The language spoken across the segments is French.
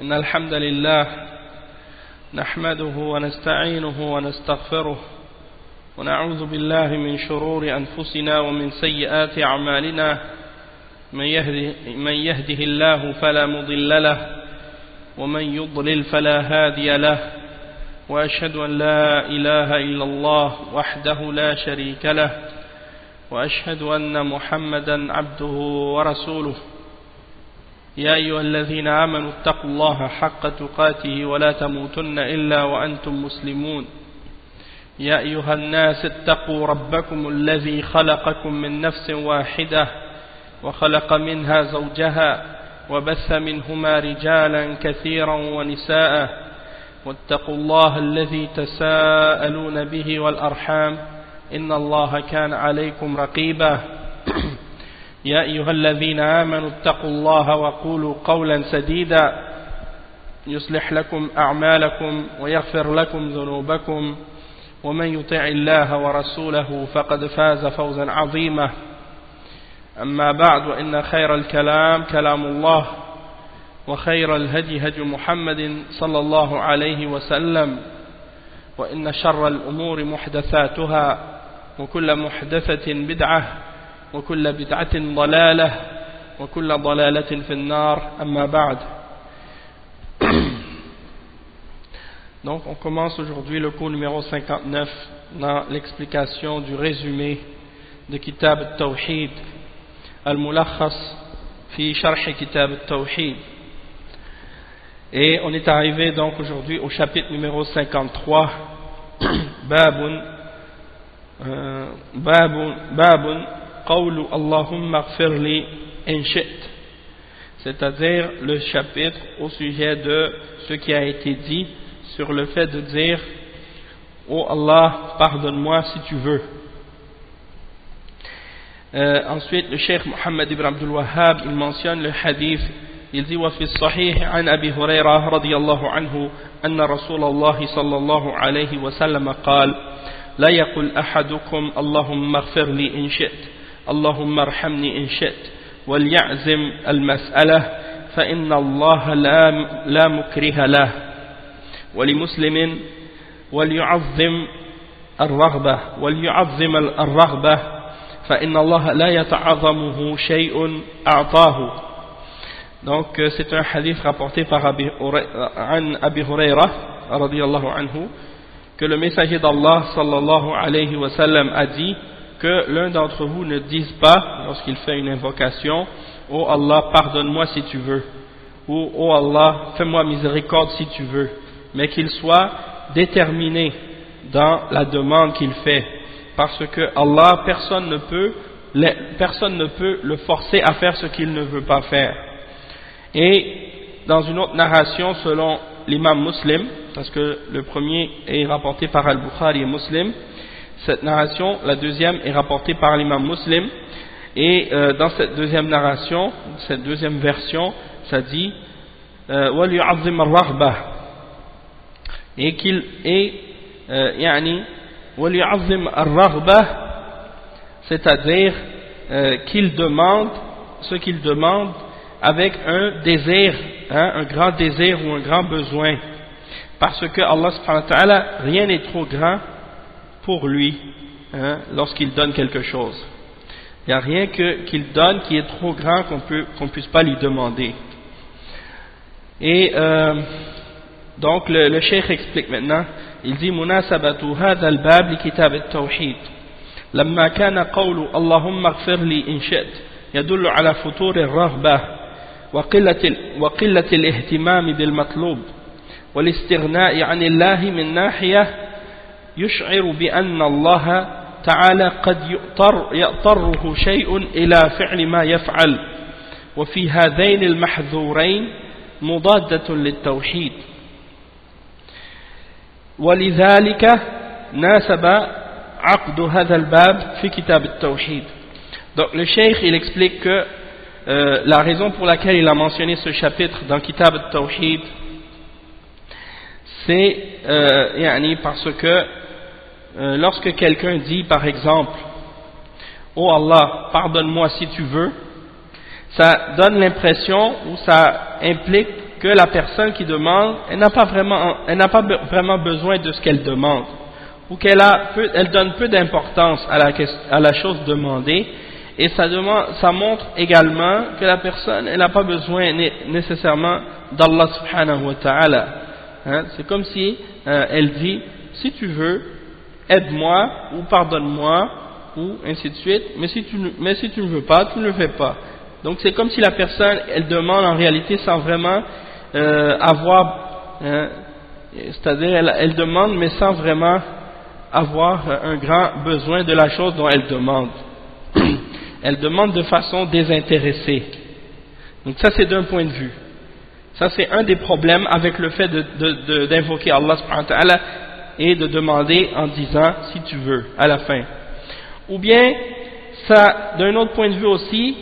إن الحمد لله نحمده ونستعينه ونستغفره ونعوذ بالله من شرور أنفسنا ومن سيئات أعمالنا من يهده الله فلا مضل له ومن يضلل فلا هادي له وأشهد أن لا إله إلا الله وحده لا شريك له وأشهد أن محمدا عبده ورسوله يا أيها الذين آمنوا اتقوا الله حق تقاته ولا تموتن إلا وأنتم مسلمون يا أيها الناس اتقوا ربكم الذي خلقكم من نفس واحدة وخلق منها زوجها وبث منهما رجالا كثيرا ونساء واتقوا الله الذي تساءلون به والأرحام إن الله كان عليكم رقيبا يا أيها الذين آمنوا اتقوا الله وقولوا قولا سديدا يصلح لكم أعمالكم ويغفر لكم ذنوبكم ومن يطع الله ورسوله فقد فاز فوزا عظيما أما بعد وإن خير الكلام كلام الله وخير الهدي هدي محمد صلى الله عليه وسلم وإن شر الأمور محدثاتها وكل محدثة بدعة وكل بدعة ضلالة وكل ضلالة في النار أما بعد. Donc on commence aujourd'hui le cours numéro 59 dans l'explication du résumé de Kitab al-Tawhid al-Mulakhas fi Sharh Kitab al-Tawhid. Et on est arrivé donc aujourd'hui au chapitre numéro 53 Babun Qawlu Allahumma ighfir li in shi't, c'est-à-dire le chapitre au sujet de ce qui a été dit sur le fait de dire oh Allah, pardonne-moi si tu veux. Ensuite le Cheikh Mohammed ibn Abdul Wahhab il mentionne le hadith. Il dit وفي الصحيح عن أبي هريرة رضي الله عنه أن رسول الله صلى الله عليه وسلم قال لا يقل أحدكم اللهم اغفر لي إن شئت اللهم ارحمني إن شئت وليعزم المسألة فإن الله لا مكره له. ولمسلم وليعظم الرغبة فإن الله لا يتعظمه شيء أعطاه. Donc c'est un hadith rapporté par Abi Huraira radiyallahu anhu que le messager d'Allah sallallahu alayhi wa sallam a dit que l'un d'entre vous ne dise pas lorsqu'il fait une invocation oh Allah pardonne-moi si tu veux ou oh Allah fais-moi miséricorde si tu veux, mais qu'il soit déterminé dans la demande qu'il fait, parce que Allah personne ne peut le forcer à faire ce qu'il ne veut pas faire. Et dans une autre narration selon l'imam Muslim, parce que le premier est rapporté par Al-Bukhari et Muslim, cette narration, la deuxième est rapportée par l'imam Muslim, et dans cette deuxième narration, cette deuxième version, ça dit وَلْيُعَظِّمَ الرَّغْبَةِ, et qu'il est وَلْيُعَظِّمَ الرَّغْبَةِ, c'est-à-dire qu'il demande ce qu'il demande avec un désir, un grand désir ou un grand besoin, parce que Allah subhanahu wa ta'ala, rien n'est trop grand pour lui lorsqu'il donne quelque chose. Il n'y a rien qu'il donne qui est trop grand qu'on puisse pas lui demander. Et donc le cheikh explique maintenant, il dit munasabatu hadha al-bab li kitab at-tawhid lamma kana qawlu Allahumma ighfir li in shi't yadullu ala futur ar-raghbah وقلة الاهتمام بالمطلوب والاستغناء عن الله من ناحية يشعر بأن الله تعالى قد يضطره شيء إلى فعل ما يفعل، وفي هذين المحذورين مضادة للتوحيد، ولذلك ناسب عقد هذا الباب في كتاب التوحيد. Donc le cheikh il explique que la raison pour laquelle il a mentionné ce chapitre dans Kitab al-Tawhid, c'est parce que lorsque quelqu'un dit par exemple oh Allah pardonne-moi si tu veux, ça donne l'impression ou ça implique que la personne qui demande, elle n'a pas vraiment besoin de ce qu'elle demande, ou elle donne peu d'importance à la chose demandée, et ça montre également que la personne, elle n'a pas besoin nécessairement d'Allah subhanahu wa ta'ala. Hein? C'est comme si elle dit, si tu veux, aide-moi ou pardonne-moi, ou ainsi de suite, mais si tu ne veux pas, tu ne le fais pas. Donc c'est comme si la personne, elle demande en réalité sans vraiment c'est-à-dire elle demande mais sans vraiment avoir un grand besoin de la chose dont elle demande. Elle demande de façon désintéressée. Donc ça c'est d'un point de vue. Ça c'est un des problèmes avec le fait d'invoquer Allah subhanahu wa ta'ala et de demander en disant si tu veux à la fin. Ou bien ça, d'un autre point de vue aussi,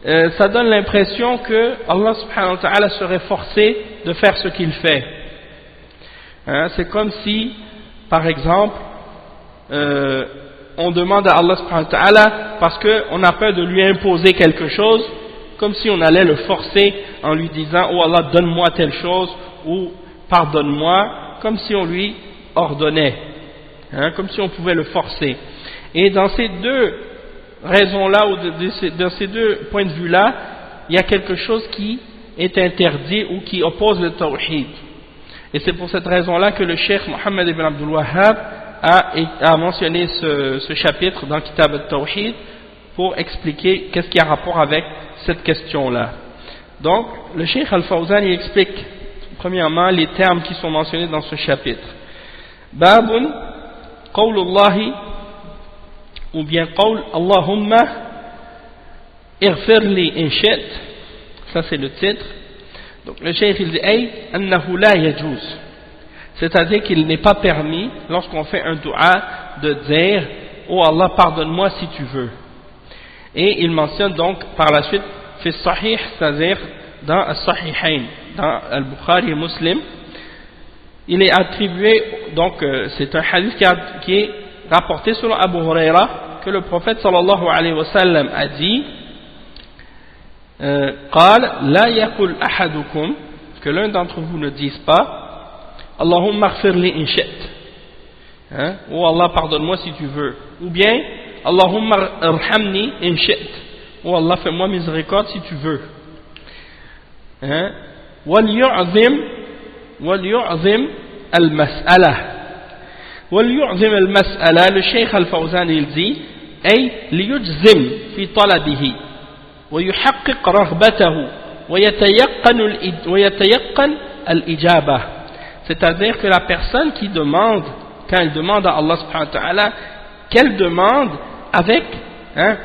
ça donne l'impression que Allah subhanahu wa ta'ala serait forcé de faire ce qu'il fait. Hein, c'est comme si, par exemple, on demande à Allah subhanahu wa ta'ala parce qu'on a peur de lui imposer quelque chose, comme si on allait le forcer en lui disant « Oh Allah, donne-moi telle chose » ou « Pardonne-moi », comme si on lui ordonnait, hein, comme si on pouvait le forcer. Et dans ces deux raisons-là, ou dans ces deux points de vue-là, il y a quelque chose qui est interdit ou qui oppose le tawhid. Et c'est pour cette raison-là que le cheikh Mohammed ibn Abdul Wahhab a mentionné ce chapitre dans Kitab al-Tawhid pour expliquer qu'est-ce qui a rapport avec cette question-là. Donc, le cheikh Al-Fawzan il explique premièrement les termes qui sont mentionnés dans ce chapitre. Babun, qawlullahi, ou bien qawl Allahumma ighfirli in shi't, ça c'est le titre. Donc le cheikh il dit ay annahu la yajuz, c'est-à-dire qu'il n'est pas permis lorsqu'on fait un dua de dire oh Allah pardonne-moi si tu veux. Et il mentionne donc par la suite fi sahih, c'est-à-dire dans as-sahihain, dans al-Bukhari et Muslim, il est attribué, donc c'est un hadith qui est rapporté selon Abu Huraira, que le prophète sallallahu alayhi wa sallam a dit قال لا يقول أحدكم, que l'un d'entre vous ne dise pas Allahumma ighfir li in shi't, hein, oh Allah pardonne-moi si tu veux, ou bien Allahumma irhamni in shi't, oh Allah fais-moi miséricorde si tu veux, hein, wal yu'zim al-mas'ala. Wal yu'zim al-mas'ala, le Cheikh Al-Fawzan il dit ay liyujzim fi talabihi wa yuhaqqiq raghbatahu wa yatayaqqan al-ijabah, c'est-à-dire que la personne qui demande, quand elle demande à Allah subhanahu wa ta'ala, qu'elle demande avec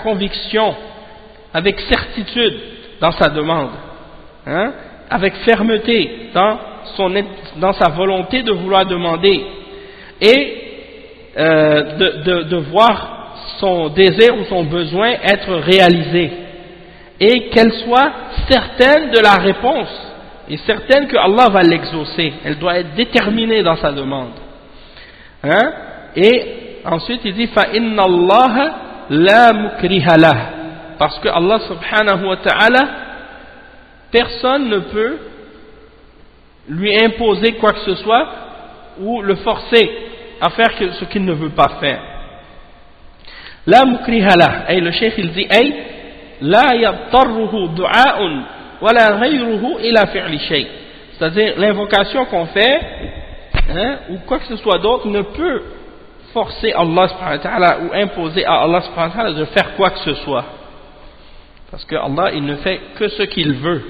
conviction, avec certitude dans sa demande, hein, avec fermeté dans sa volonté de vouloir demander, et de voir son désir ou son besoin être réalisé, et qu'elle soit certaine de la réponse et certaine que Allah va l'exaucer. Elle doit être déterminée dans sa demande, hein? Et ensuite il dit fa inna Allah la mukriha lah, parce que Allah subhanahu wa ta'ala, personne ne peut lui imposer quoi que ce soit ou le forcer à faire ce qu'il ne veut pas faire. La mukriha lah, et le cheikh il dit ay la yadtarruhu du'a'un wala ghayruhu ila fi'li shay, c'est-à-dire l'invocation qu'on fait, hein, ou quoi que ce soit d'autre ne peut forcer Allah subhanahu wa ta'ala ou imposer à Allah subhanahu wa ta'ala de faire quoi que ce soit, parce que Allah il ne fait que ce qu'il veut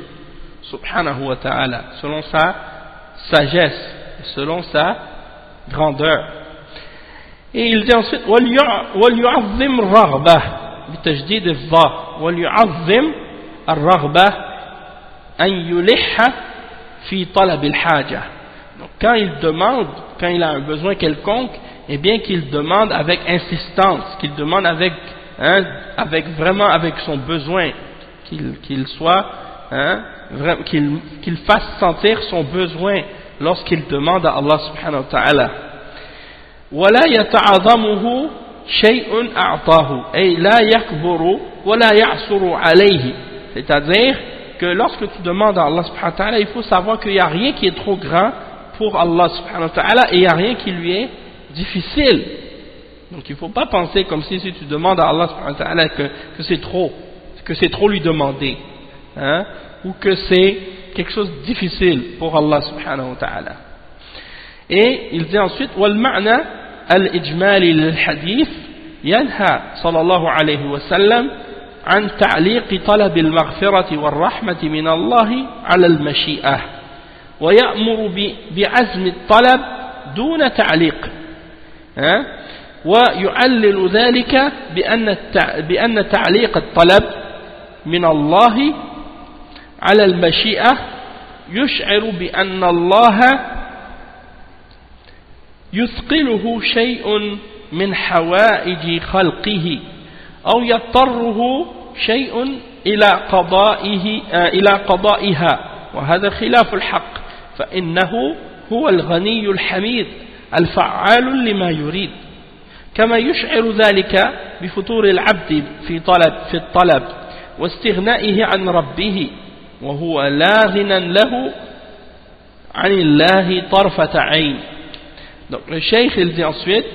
subhanahu wa ta'ala, selon sa sagesse, selon sa grandeur. Et il dit ensuite وَلْيُعَظِّمْ الرَّغْبَةِ بِتَجْدِيدِ الظَّا وَلْيُعَظِّمْ الرَّغْبَةِ أَنْ يُلِحَّ فِي طَلَبِ الْحَاجَةِ. Donc quand il a un besoin quelconque, eh bien qu'il demande avec insistance, qu'il demande avec son besoin, qu'il soit, qu'il fasse sentir son besoin lorsqu'il demande à Allah subhanahu wa ta'ala. ولا يتعظمه شيء أعطاه أي لا يكبر ولا يعصر عليه, c'est-à-dire que lorsque tu demandes à Allah subhanahu wa ta'ala, il faut savoir qu'il n'y a rien qui est trop grand pour Allah subhanahu wa ta'ala et il n'y a rien qui lui est difficile. Donc il ne faut pas penser comme si tu demandes à Allah subhanahu wa ta'ala que c'est trop lui demander, hein, ou que c'est quelque chose de difficile pour Allah subhanahu wa ta'ala. Et il dit ensuite والمعنى الإجمالي للحديث ينهى صلى الله عليه وسلم عن تعليق طلب المغفرة والرحمة من الله على المشيئة ويأمر بعزم الطلب دون تعليق، ويعلل ذلك بأن تعليق الطلب من الله على المشيئة يشعر بأن الله يثقله شيء من حوائج خلقه أو يضطره شيء إلى قضائها، وهذا خلاف الحق، فإنه هو الغني الحميد الفعال لما يريد، كما يشعر ذلك بفتور العبد في الطلب واستغنائه عن ربه، وهو لا غنى له عن الله طرفة عين. Donc le cheikh il dit ensuite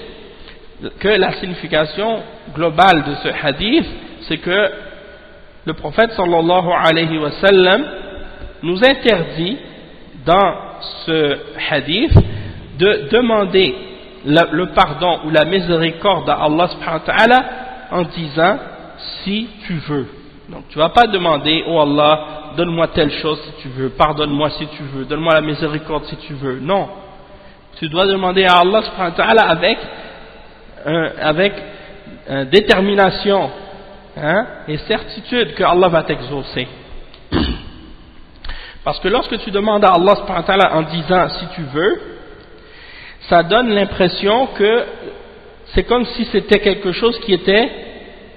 que la signification globale de ce hadith, c'est que le prophète sallallahu alayhi wa sallam nous interdit dans ce hadith de demander le pardon ou la miséricorde à Allah subhanahu wa ta'ala en disant si tu veux. Donc tu ne vas pas demander oh Allah donne-moi telle chose si tu veux, pardonne-moi si tu veux, donne-moi la miséricorde si tu veux. Non, tu dois demander à Allah subhanahu wa ta'ala avec détermination, hein, et certitude que Allah va t'exaucer. Parce que lorsque tu demandes à Allah subhanahu wa ta'ala en disant si tu veux, ça donne l'impression que c'est comme si c'était quelque chose qui était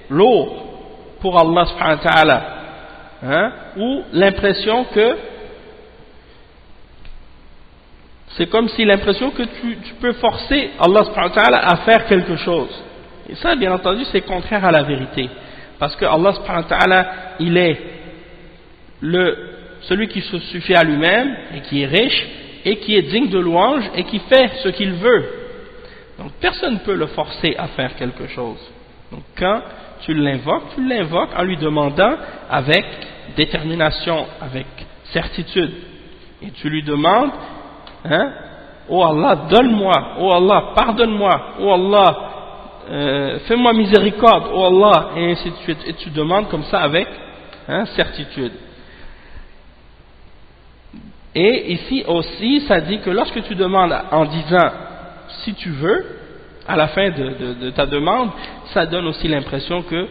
lourd pour Allah subhanahu wa ta'ala, hein, ou l'impression que c'est comme si l'impression que tu peux forcer Allah subhanahu wa ta'ala à faire quelque chose. Et ça, bien entendu, c'est contraire à la vérité. Parce que Allah subhanahu wa ta'ala, il est celui qui se suffit à lui-même et qui est riche et qui est digne de louange et qui fait ce qu'il veut. Donc personne ne peut le forcer à faire quelque chose. Donc quand tu l'invoques en lui demandant avec détermination, avec certitude. Et tu lui demandes, hein, oh Allah, donne-moi, oh Allah, pardonne-moi, oh Allah, fais-moi miséricorde, oh Allah, et ainsi de suite. Et tu demandes comme ça avec, hein, certitude. Et ici aussi, ça dit que lorsque tu demandes en disant si tu veux, à la fin de ta demande, ça donne aussi l'impression que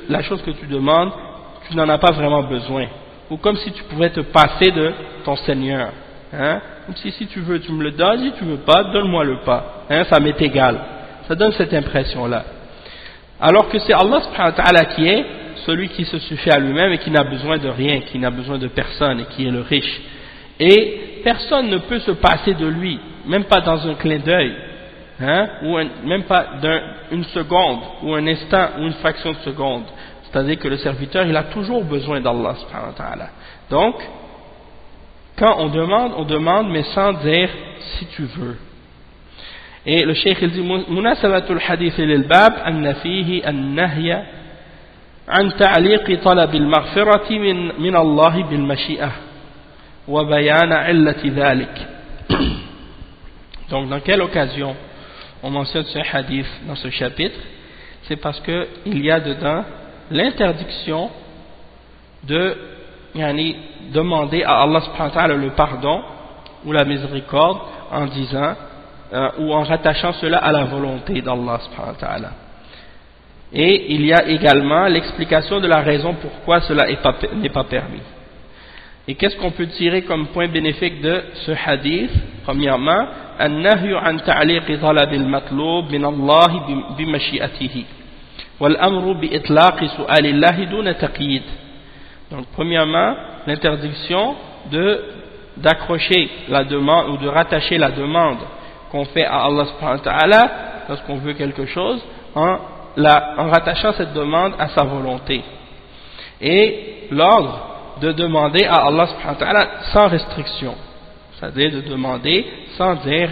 la chose que tu demandes, tu n'en as pas vraiment besoin. Ou comme si tu pouvais te passer de ton Seigneur. Hein? Si tu veux, tu me le donnes, si tu ne veux pas, donne-moi le pas. Hein? Ça m'est égal. Ça donne cette impression-là. Alors que c'est Allah subhanahu wa ta'ala qui est celui qui se suffit à lui-même et qui n'a besoin de rien, qui n'a besoin de personne et qui est le riche. Et personne ne peut se passer de lui, même pas dans un clin d'œil, hein, ou même pas une seconde, ou un instant, ou une fraction de seconde. C'est-à-dire que le serviteur, il a toujours besoin d'Allah subhanahu wa ta'ala. Donc, quand on demande, mais sans dire si tu veux. Et le cheikh il dit munasabatul hadith lil bab anna fihi an-nahya an ta'liq talab al-maghfirati min Allah bil mashi'ah. Donc dans quelle occasion on mentionne ce hadith dans ce chapitre? C'est parce que il y a dedans l'interdiction de demander à Allah subhanahu wa ta'ala le pardon ou la miséricorde en disant ou en rattachant cela à la volonté d'Allah subhanahu wa ta'ala. Et il y a également l'explication de la raison pourquoi cela n'est pas permis. Et qu'est-ce qu'on peut tirer comme point bénéfique de ce hadith? Premièrement, النهي عن تعليق طلب المطلوب من الله بمشيئته والأمر بإطلاق سؤال الله دون تقييد. Donc premièrement, l'interdiction d'accrocher la demande ou de rattacher la demande qu'on fait à Allah subhanahu wa ta'ala lorsqu'on veut quelque chose en rattachant cette demande à sa volonté. Et l'ordre de demander à Allah subhanahu wa ta'ala sans restriction, c'est-à-dire de demander sans dire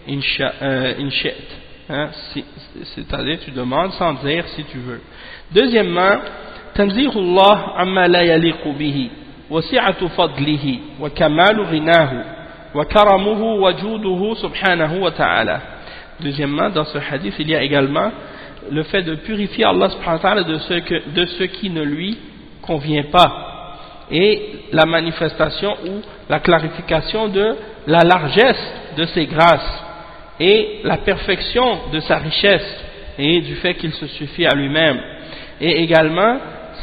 insha'at, hein, c'est-à-dire tu demandes sans dire si tu veux. Deuxièmement, tanzihullah amma la yaliqu bihi wa si'atu fadlihi wa kamalu ghinahu wa karamuhu wa juduhu subhanahu wa ta'ala. Deuxièmement, dans ce hadith, il y a également le fait de purifier Allah subhanahu wa ta'ala de ce qui ne lui convient pas, et la manifestation ou la clarification de la largesse de ses grâces et la perfection de sa richesse et du fait qu'il se suffit à lui-même, et également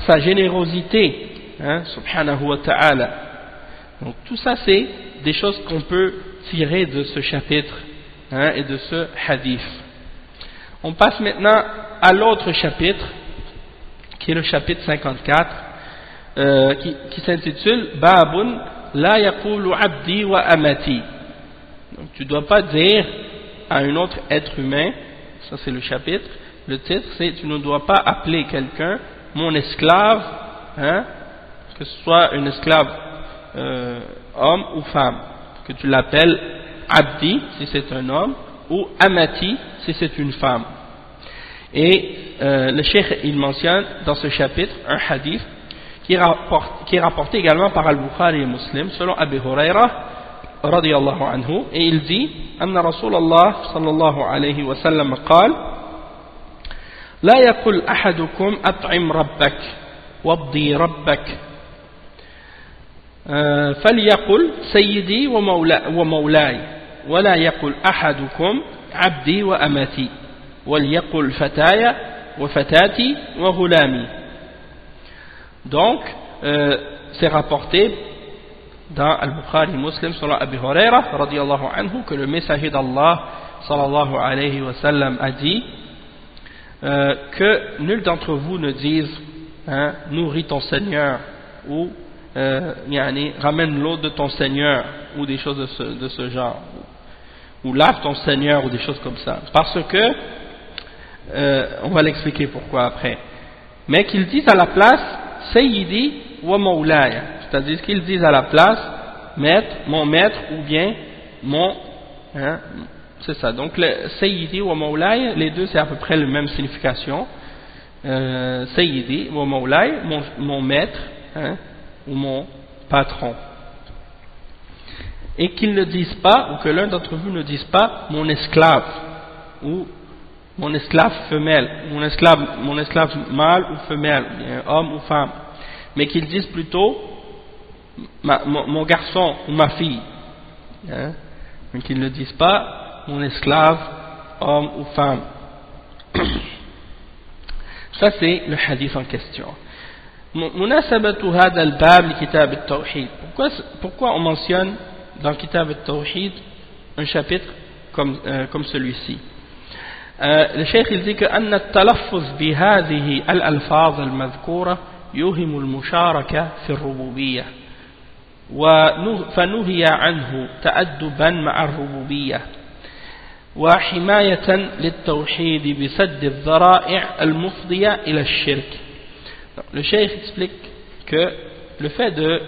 sa générosité, hein, subhanahu wa ta'ala. Donc tout ça, c'est des choses qu'on peut tirer de ce chapitre, hein, et de ce hadith. On passe maintenant à l'autre chapitre, qui est le chapitre 54, qui s'intitule Babun la yaqulu abdi wa amati. Donc tu ne dois pas dire à un autre être humain, ça c'est le chapitre, le titre c'est tu ne dois pas appeler quelqu'un mon esclave, hein, que ce soit un esclave homme ou femme, que tu l'appelles abdi si c'est un homme ou amati si c'est une femme. Et le cheikh il mentionne dans ce chapitre un hadith qui est rapporté également par Al-Bukhari et Muslim selon Abu Huraira radiyallahu anhu, et il dit anna Rasulallah sallallahu alayhi wa sallam قال لا يقل أحدكم أطعم ربك وابضي ربك فليقل سيدي ومولاي ولا يقل أحدكم عبدي وأمتي وليقل فتاي وفتاتي وغلامي. Donc c'est rapporté dans Al-Bukhari Muslim selon Abu Huraira radiyallahu anhu que le messager d'Allah sallallahu alayhi wa sallam a dit que nul d'entre vous ne dise, hein, nourris ton Seigneur ou ramène l'eau de ton Seigneur ou des choses de ce genre, ou lave ton Seigneur ou des choses comme ça, parce que on va l'expliquer pourquoi après, mais qu'ils disent à la place Sayyidi wa Mawlaya, c'est-à-dire qu'ils disent à la place maître, mon maître, ou bien mon, hein, c'est ça. Donc le Sayyidi wa Mawlaya, les deux c'est à peu près la même signification. Sayyidi wa Mawlaya, mon maître, hein, ou mon patron. Et qu'ils ne disent pas, ou que l'un d'entre vous ne dise pas mon esclave, ou mon esclave femelle, mon esclave mâle ou femelle, ou bien homme ou femme, mais qu'ils disent plutôt mon garçon ou ma fille, hein, mais qu'ils ne disent pas mon esclave homme ou femme. Ça c'est le hadith en question. مناسبة هذا الباب لكتاب التوحيد. Pourquoi on mentionne dans Kitab al-Tawhid un chapitre comme celui-ci? Le cheikh il dit que أن التلفظ بهذه الألفاظ المذكورة يوهم المشاركة في الربوبية فنهي عنه تأدبا مع الربوبية وحماية للتوحيد بسد الذرائع المفضية إلى الشرك. Le cheikh explique que le fait de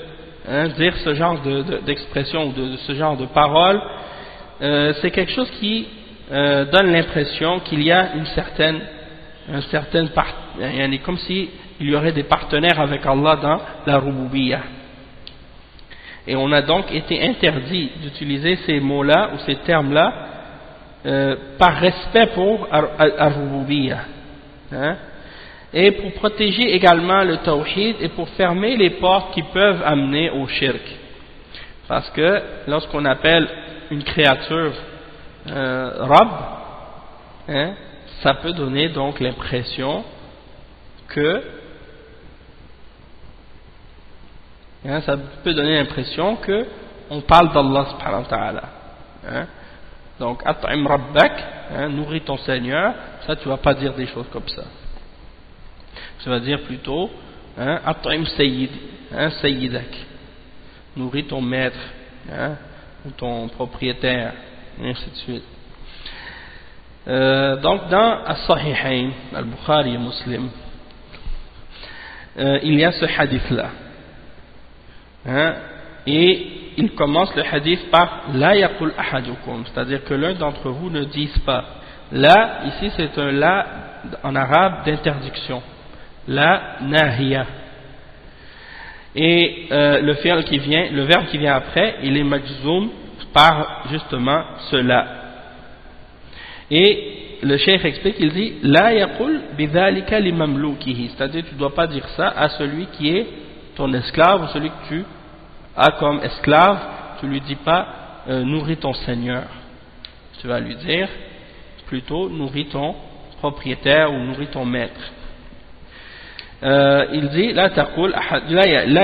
dire ce genre d'expression ou de ce genre de parole, c'est quelque chose qui donne l'impression qu'il y a comme si il y aurait des partenaires avec Allah dans la Rububiyyah. Et on a donc été interdit d'utiliser ces mots-là ou ces termes-là par respect pour Ar-Rububiyyah, hein, et pour protéger également le Tawhid et pour fermer les portes qui peuvent amener au shirk. Parce que lorsqu'on appelle une créature Rabb, hein, ça peut donner donc l'impression que on parle d'Allah subhanahu wa ta'ala, hein. Donc at'im rabbak, hein, nourris ton Seigneur, ça tu vas pas dire des choses comme ça, tu vas dire plutôt at'im sayyid, hein, sayyidak, nourris ton maître, hein, ou ton propriétaire, et ainsi de suite. Donc dans As-Sahihayn, Al-Bukhari et Muslim, il y a ce hadith là hein, et il commence le hadith par la yaqul ahadukum, c'est-à-dire que l'un d'entre vous ne dise pas. La, ici c'est un la en arabe d'interdiction, la nahiya. Et le verbe qui vient après, il est majzoum par justement cela. Et le cheikh explique, il dit la yaqul bidhalika li mamlukihi, c'est-à-dire tu ne dois pas dire ça à celui qui est ton esclave ou celui que tu as comme esclave. Tu lui dis pas nourris ton seigneur, tu vas lui dire plutôt nourris ton propriétaire ou nourris ton maître. Il dit la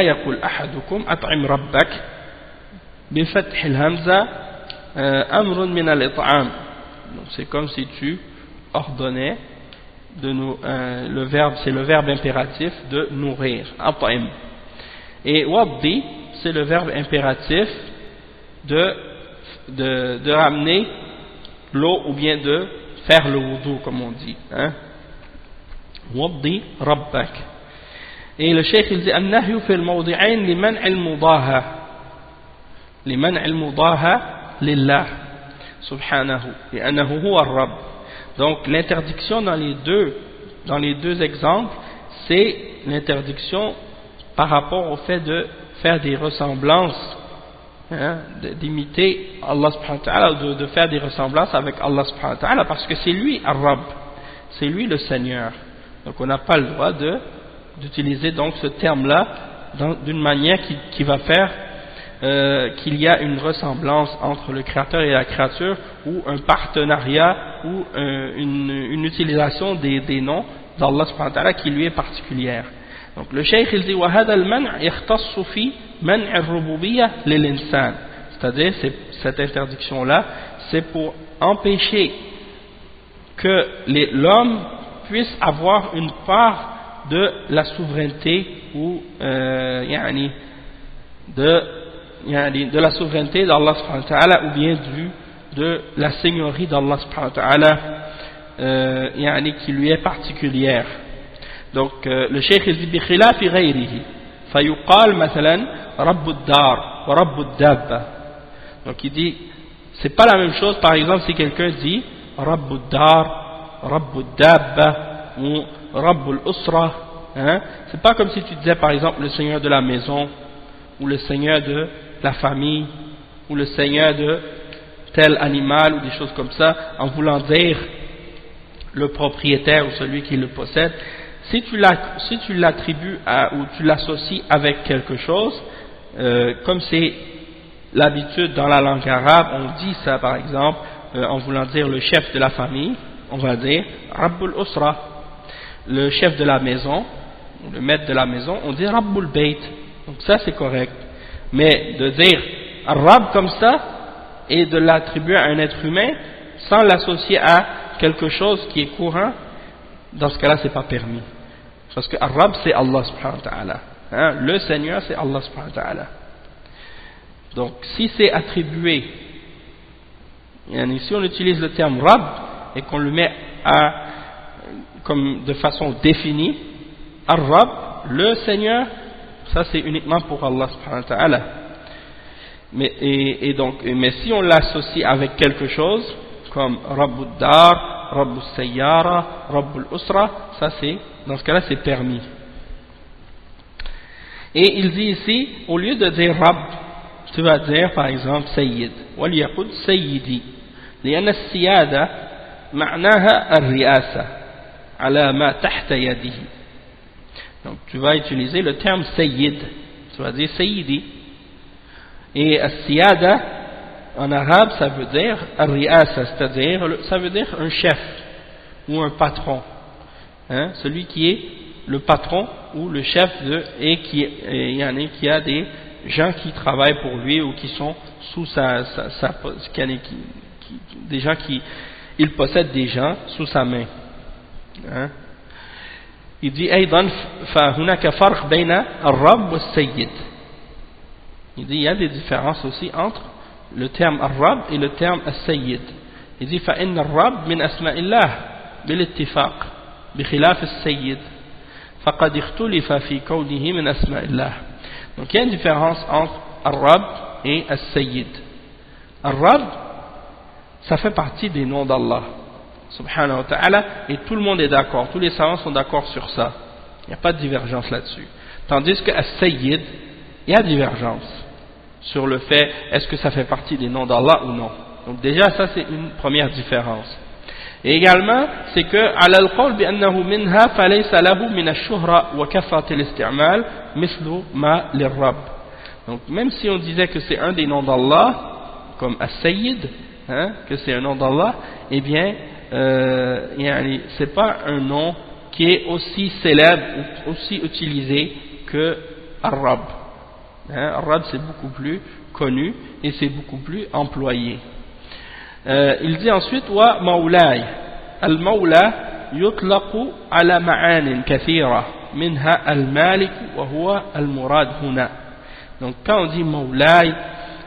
yaqul ahadukum at'im rabbak bi fath al-hamza amrun min al-it'am. Donc c'est comme si tu ordonnais de nous, le verbe, c'est le verbe impératif de nourrir, at'im. Et waddi, c'est le verbe impératif de ramener l'eau ou bien de faire le wudu, comme on dit, hein. Waddi rabbak. Et le cheikh il dit an-nahyu fi al-mawdi'ain liman al-mudaha lillah subhanahu li'annahu huwa ar-rabb. Donc l'interdiction dans les deux exemples, c'est l'interdiction par rapport au fait de faire des ressemblances, hein, d'imiter Allah subhanahu wa ta'ala, de faire des ressemblances avec Allah subhanahu wa ta'ala, parce que c'est lui ar-rabb, c'est lui le Seigneur. Donc on n'a pas le droit d'utiliser donc ce terme-là d'une manière qui va faire qu'il y a une ressemblance entre le créateur et la créature, ou un partenariat, ou une utilisation des noms d'Allah subhanahu wa ta'ala qui lui est particulière. Donc le cheikh il dit وَهَذَا الْمَنْعِ يَخْتَصُّ فِي مَنْعِ الرُّبُوبِيَّةِ لِلْإِنسَانِ, c'est-à-dire cette interdiction-là, c'est pour empêcher que l'homme puisse avoir une part de la souveraineté ou de la souveraineté d'Allah subhanahu wa ta'ala, ou bien de la seigneurie d'Allah subhanahu wa ta'ala qui lui est particulière. Donc le cheikh il dit بخلاف غيره فيقال مثلا رب الدار ورب الدابة. Donc il dit c'est pas la même chose par exemple si quelqu'un dit رب الدار رب الدابة ou رب الأسرة, hein? C'est pas comme si tu disais par exemple le seigneur de la maison, ou le seigneur de la famille, ou le seigneur de tel animal, ou des choses comme ça, en voulant dire le propriétaire ou celui qui le possède. Si tu l'attribues ou tu l'associes avec quelque chose, comme c'est l'habitude dans la langue arabe, on dit ça par exemple en voulant dire le chef de la famille, on va dire Rabbul Usra. Le chef de la maison, ou le maître de la maison, on dit Rabbul Bayt. Donc ça c'est correct. Mais de dire Rabb comme ça et de l'attribuer à un être humain sans l'associer à quelque chose qui est courant, dans ce cas-là c'est pas permis. Parce que Rabb c'est Allah subhanahu wa ta'ala, hein? Le Seigneur c'est Allah subhanahu wa ta'ala. Donc si c'est attribué, si on utilise le terme Rabb et qu'on le met comme de façon définie, Ar-Rabb, le Seigneur, ça c'est uniquement pour Allah subhanahu wa ta'ala. Mais si on l'associe avec quelque chose comme Rabbud Dar, Rabbus Sayyara, Rabbul Usra, ça c'est, dans ce cas-là c'est permis. Et il dit ici, au lieu de dire Rabb, tu vas dire par exemple Sayyid, وَلْيَقُدْ Sayyidi, لأن السيادة معناها الرئاسة على ما تحت يده. Donc tu vas utiliser le terme Sayyid, tu vas dire Sayyidi. Et As-Siyada en arabe ça veut dire Ar-Ri'asa, c'est-à-dire ça veut dire un chef ou un patron, hein? Celui qui est le patron ou le chef et qui a des gens qui travaillent pour lui ou qui sont sous des gens il possède des gens sous sa main, hein? Il dit أيضا فهناك فرق بين الرب والسيد. Il dit il y a des différences aussi entre le terme الرب et le terme السيد. Il dit فإن الرب من أسماء الله بالاتفاق بخلاف السيد فقد اختلف في كونه من أسماء الله. Donc il y a une différence entre Ar-Rabb et As-Sayyid. Ar-Rabb, ça fait partie des noms d'Allah subhanahu wa ta'ala, et tout le monde est d'accord, tous les savants sont d'accord sur ça, il n'y a pas de divergence là-dessus. Tandis que As-Sayyid, il y a divergence sur le fait est-ce que ça fait partie des noms d'Allah ou non. Donc déjà ça c'est une première différence. Et également c'est que ala al-qawl bi annahu minha falaysa lahu min ash-shuhra wa kaffat al-isti'mal mithlu ma lir-rabb. Donc même si on disait que c'est un des noms d'Allah comme As-Sayyid, hein, que c'est un nom d'Allah, eh bien c'est pas un nom qui est aussi célèbre ou aussi utilisé que Ar-Rabb. Ar-Rabb c'est beaucoup plus connu et c'est beaucoup plus employé. Il dit ensuite wa maulay. Al-mawla yutlaqu ala ma'anin kathira minha al-malik wa huwa al-murad huna. Donc quand on dit maulay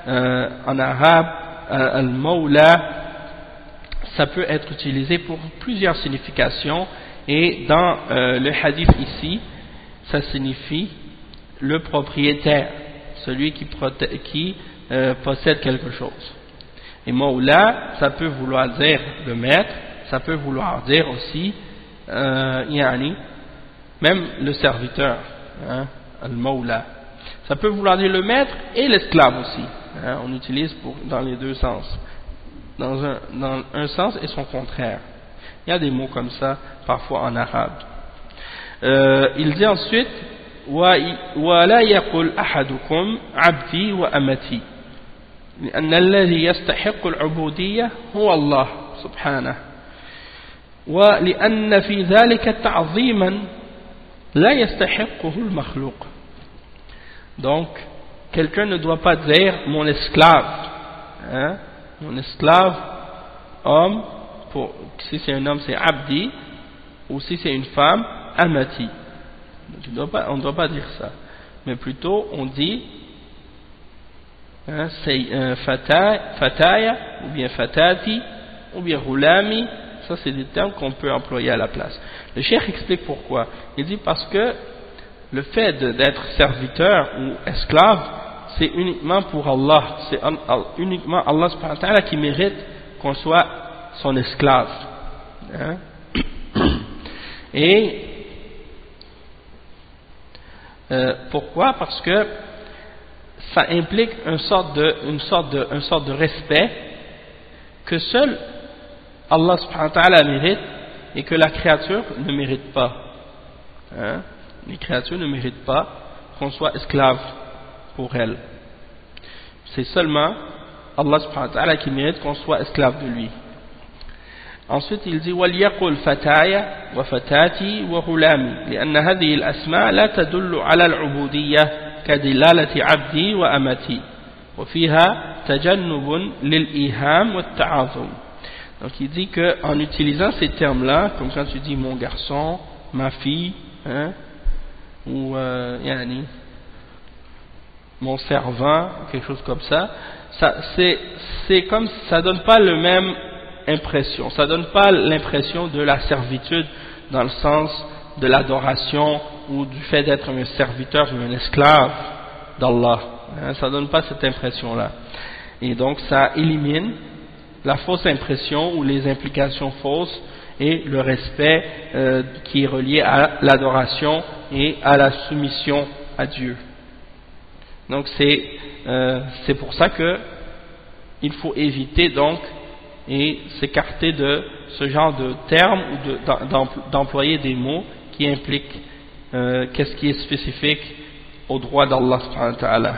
en arabe, al-mawla ça peut être utilisé pour plusieurs significations, et dans le hadith ici ça signifie le propriétaire, celui qui possède quelque chose. Et Mawla, ça peut vouloir dire le maître, ça peut vouloir dire aussi même le serviteur, hein, al-Mawla. Ça peut vouloir dire le maître et l'esclave aussi, hein, on utilise dans les deux sens, dans un sens et son contraire. Il y a des mots comme ça parfois en arabe. Il dit ensuite ولا يقول أحدكم عبدي وأمتي لأن الذي يستحق العبودية هو الله سبحانه ولأن في ذلك تعظيما لا يستحقه المخلوق. Donc quelqu'un ne doit pas dire mon esclave, hein, mon esclave homme, si c'est un homme c'est abdi, ou si c'est une femme amati. On ne doit pas dire ça, mais plutôt on dit c'est fataya ou bien fatati ou bien hulami. Ça c'est des termes qu'on peut employer à la place. Le cheikh explique pourquoi. Il dit parce que le fait d'être serviteur ou esclave, c'est uniquement pour Allah, c'est uniquement Allah subhanahu wa ta'ala qui mérite qu'on soit son esclave, hein? Et pourquoi? Parce que ça implique une sorte de respect que seul Allah subhanahu wa ta'ala mérite et que la créature ne mérite pas, hein? Les créatures ne méritent pas qu'on soit esclave pour elles. C'est seulement Allah subhanahu wa ta'ala qui mérite qu'on soit esclave de lui. Ensuite il dit وَلْيَقُلْ فَتَايَ وَفَتَاتِي وَغُلَامِي لأن هذه الأسماء لا تدل على العبودية كدلالة عبدي وأمتي وفيها تجنب للإيهام والتعاظم. Donc il dit qu'en utilisant ces termes-là, comme quand tu dis mon garçon, ma fille, hein, ou mon servant, quelque chose comme ça, c'est comme ça donne pas le même impression, ça donne pas l'impression de la servitude dans le sens de l'adoration ou du fait d'être un serviteur ou un esclave d'Allah, hein, ça donne pas cette impression là, et donc ça élimine la fausse impression ou les implications fausses et le respect qui est relié à l'adoration et à la soumission à Dieu. Donc c'est pour ça que il faut éviter donc et s'écarter de ce genre de termes ou d'employer des mots qui impliquent qu'est-ce qui est spécifique au droit d'Allah subhanahu wa ta'ala.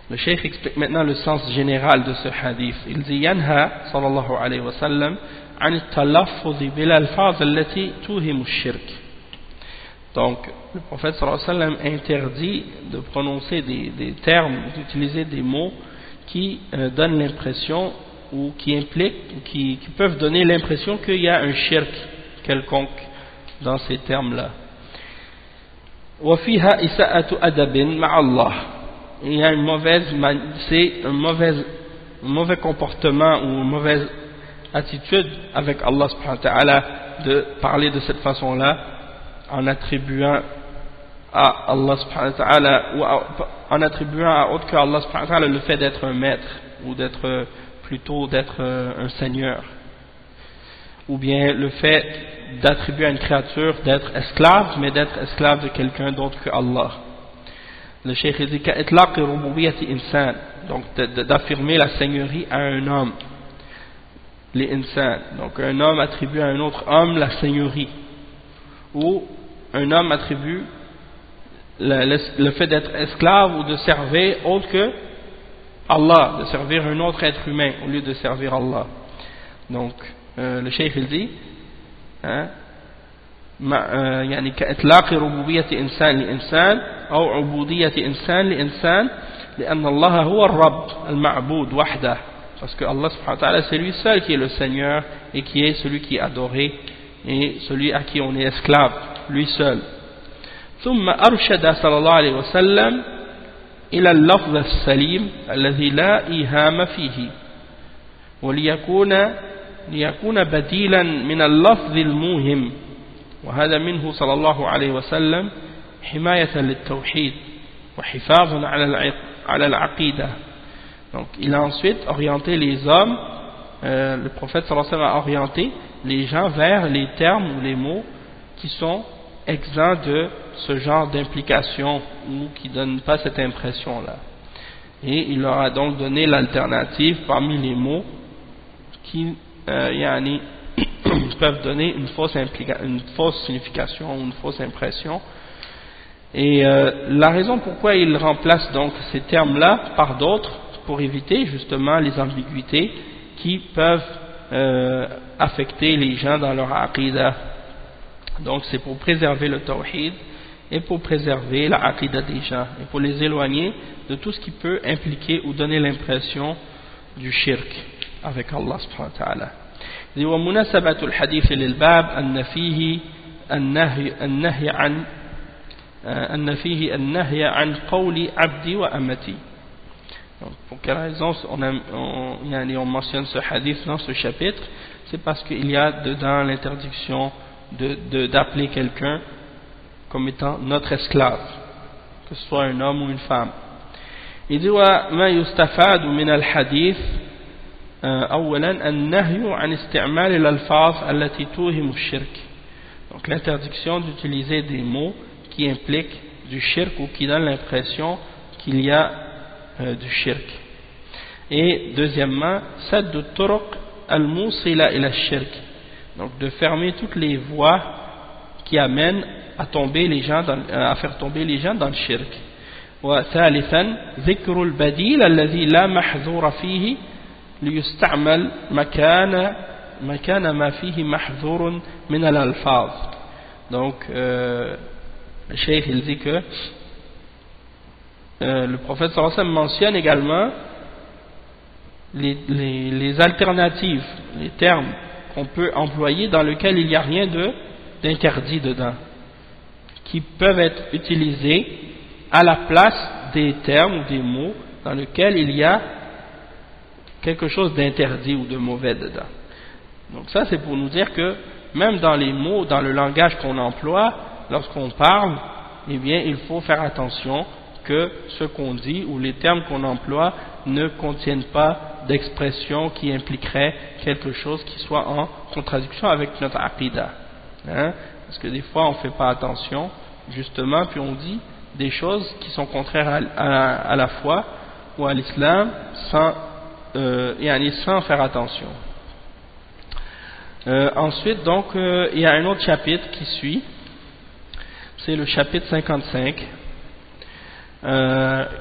Le cheikh explique maintenant le sens général de ce hadith. Il dit yanha sallallahu alayhi wa sallam an at-talaffuz bil alfaz allati tuhimu ash-shirk. Donc le prophète sallallahu alayhi wa sallam interdit de prononcer des termes, d'utiliser des mots qui donnent l'impression ou qui impliquent, qui peuvent donner l'impression qu'il y a un shirk quelconque dans ces termes-là. Wa fiha isa'atu adabin ma'a Allah. Il y a un mauvais comportement ou une mauvaise attitude avec Allah subhanahu wa ta'ala de parler de cette façon-là en attribuant à Allah subhanahu wa ta'ala, ou en attribuant à autre que Allah subhanahu wa ta'ala le fait d'être un maître, ou d'être plutôt d'être un seigneur, ou bien le fait d'attribuer à une créature d'être esclave, mais d'être esclave de quelqu'un d'autre que Allah. Le cheikh dit qu'Itlaq rububiyyati insan, donc d'affirmer la seigneurie à un homme, les insan, donc un homme attribue à un autre homme la seigneurie, ou un homme attribue le fait d'être esclave ou de servir autre que Allah, de servir un autre être humain au lieu de servir Allah. Donc le cheikh il dit يعني كإطلاق ربوبية إنسان لإنسان أو عبودية إنسان لإنسان لأن الله هو الرب المعبود وحده, parce que Allah subhanahu wa ta'ala c'est lui seul qui est le Seigneur et qui est celui qui est adoré et celui à qui on est esclave, lui seul. ثم أرشد صلى الله عليه وسلم إلى اللفظ السليم الذي لا إيهام فيه وليكون بديلا من اللفظ الموهم, وهذا منه صلى الله عليه وسلم حماية للتوحيد وحفاظا على العقيدة. Donc il a ensuite orienté les hommes, le prophète sallallahu alayhi wa sallam a orienté les gens vers les termes ou les mots qui sont exempts de ce genre d'implication ou qui ne donnent pas cette impression là, et il leur a donc donné l'alternative parmi les mots qui peuvent donner une fausse signification ou une fausse impression. Et la raison pourquoi il remplace donc ces termes là par d'autres, pour éviter justement les ambiguïtés qui peuvent affecter les gens dans leur aqidah. Donc c'est pour préserver le tawhid et pour préserver la aqidah des gens et pour les éloigner de tout ce qui peut impliquer ou donner l'impression du shirk avec Allah subhanahu wa ta'ala. ومناسبة الحديث للباب أن فيه النهي عن قول عبدي وأمتي. Donc, pour quelle raison on mentionne ce hadith dans ce chapitre? C'est parce qu'il y a dedans l'interdiction d'appeler quelqu'un comme étant notre esclave, que ce soit un homme ou une femme. Il dit وما يستفاد من الحديث أولا النهي عن استعمال الألفاظ التي توهم الشرك. Donc l'interdiction d'utiliser des mots qui impliquent du shirk ou qui donnent l'impression qu'il y a du shirk. Et deuxièmement, sadd al-turuq al-musila ila al-shirk, donc de fermer toutes les voies qui amènent à faire tomber les gens dans le shirk. وثالثا ذكر البديل الذي لا محذور فيه ليستعمل مكان ما فيه محذور من الألفاظ. Donc le cheikh il dit que le prophète sallallahu alayhi wa sallam mentionne également les alternatives, les termes qu'on peut employer dans lesquels il n'y a rien d'interdit dedans, qui peuvent être utilisés à la place des termes ou des mots dans lesquels il y a quelque chose d'interdit ou de mauvais dedans. Donc ça c'est pour nous dire que même dans les mots, dans le langage qu'on emploie, lorsqu'on parle, eh bien il faut faire attention que ce qu'on dit ou les termes qu'on emploie ne contiennent pas d'expression qui impliquerait quelque chose qui soit en contradiction avec notre aqidah. Parce que des fois on ne fait pas attention justement, puis on dit des choses qui sont contraires à la foi ou à l'islam sans faire attention. Ensuite donc il y a un autre chapitre qui suit, c'est le chapitre 55,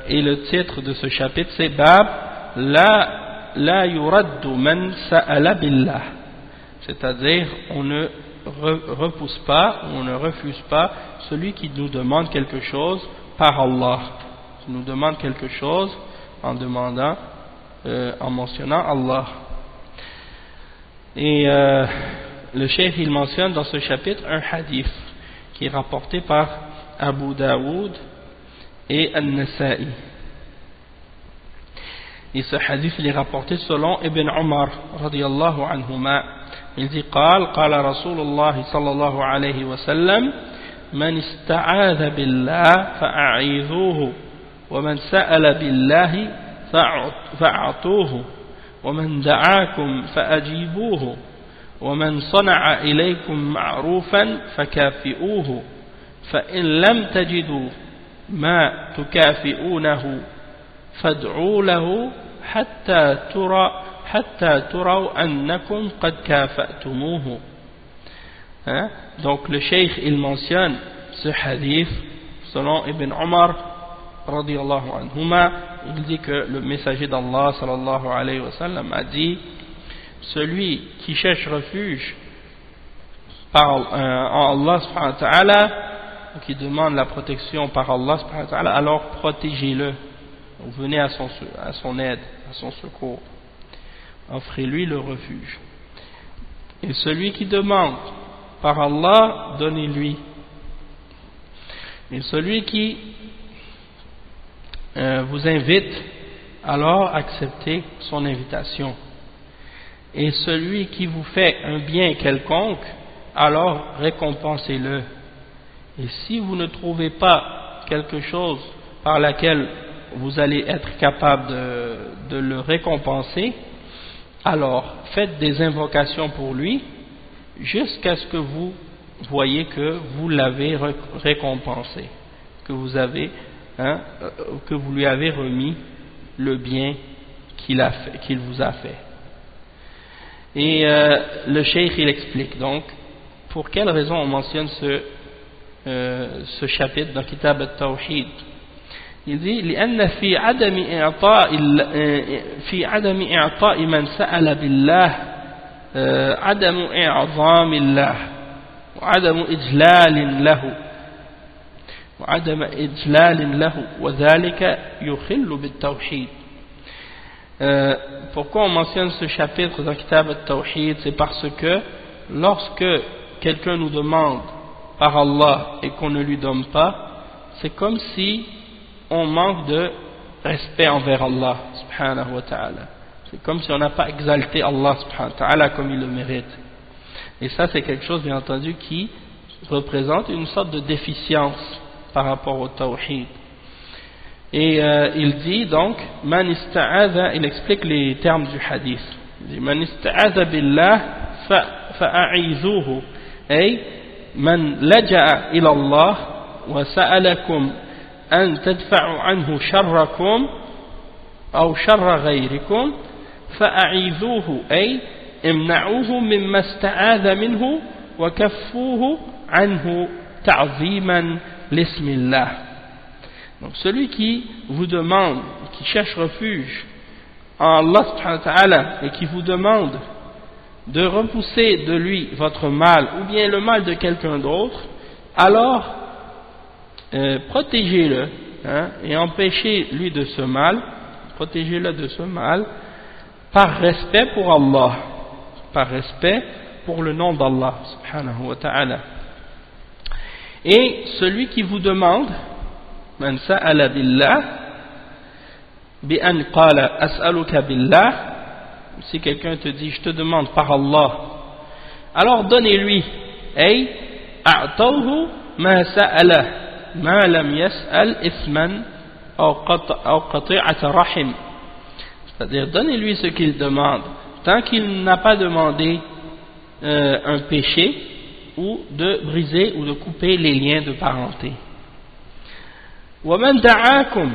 et le titre de ce chapitre c'est Bab la yuraddu man sa'ala billah, c'est-à-dire on ne repousse pas, on ne refuse pas celui qui nous demande quelque chose par Allah, qui nous demande quelque chose en mentionnant Allah. Et le cheikh il mentionne dans ce chapitre un hadith qui est rapporté par Abu Daoud et An-Nasa'i. Et ce hadith il est rapporté selon Ibn Umar radiyallahu anhuma. Il dit قال رسول الله صلى الله عليه وسلم من استعاذ بالله فأعيذوه ومن سأل بالله فأعطوه ومن دعاكم فأجيبوه ومن صنع إليكم معروفا فكافئوه فإن لم تجدوا ما تكافئونه فادعوا له حتى تروا أنكم قد كافأتموه. Donc le cheikh il mentionne ce hadith selon Ibn Omar radiyallahu anhuma. Il dit que le messager d'Allah sallallahu alayhi wa sallam a dit: celui qui cherche refuge en Allah subhanahu wa ta'ala, qui demande la protection par Allah subhanahu wa ta'ala, alors protégez-le, venez à son aide, à son secours, offrez-lui le refuge. Et celui qui demande par Allah, donnez-lui. Et celui qui vous invite, alors acceptez son invitation. Et celui qui vous fait un bien quelconque, alors récompensez-le. Et si vous ne trouvez pas quelque chose par laquelle vous allez être capable de le récompenser, alors faites des invocations pour lui jusqu'à ce que vous voyez que vous l'avez récompensé, que vous lui avez remis le bien qu'il vous a fait. Et le cheikh il explique donc pour quelle raison on mentionne ce chapitre dans Kitab al-Tawhid. Il dit لأن في عدم إعطاء من سأل بالله عدم إعظام الله وعدم إجلال له وذلك يخل بالتوحيد. Pourquoi on mentionne ce chapitre dans Kitab al-Tawhid? C'est parce que lorsque quelqu'un nous demande par Allah et qu'on ne lui donne pas, c'est comme si on manque de respect envers Allah subhanahu wa ta'ala. C'est comme si on n'a pas exalté Allah subhanahu wa ta'ala comme il le mérite. Et ça c'est quelque chose bien entendu qui représente une sorte de déficience par rapport au tawhid. Et il dit donc man ista'adha, il explique les termes du hadith. Il dit man ista'adha billah fa'a'izuhu, ay man laja'a ila Allah wa sa'alakum an tadfa'u anhu sharrakum aw sharra ghayrikum fa'a'izuhu, ay imna'uhu mimma ista'adha minhu wa kaffuhu anhu ta'ziman lismillah. Donc celui qui vous demande, qui cherche refuge en Allah subhanahu wa ta'ala et qui vous demande de repousser de lui votre mal ou bien le mal de quelqu'un d'autre, alors protégez-le et empêchez-lui de ce mal, protégez-le de ce mal par respect pour Allah, par respect pour le nom d'Allah subhanahu wa ta'ala. Et celui qui vous demande من سأل بالله بأن قال أسألك بالله, si quelqu'un te dit je te demande par Allah, alors donnez-lui أي أعطوه ما سأله ما لم يسأل إثما أو قطيعة رحم, c'est-à-dire donnez-lui ce qu'il demande tant qu'il n'a pas demandé un péché ou de briser ou de couper les liens de parenté. ومن دعاكم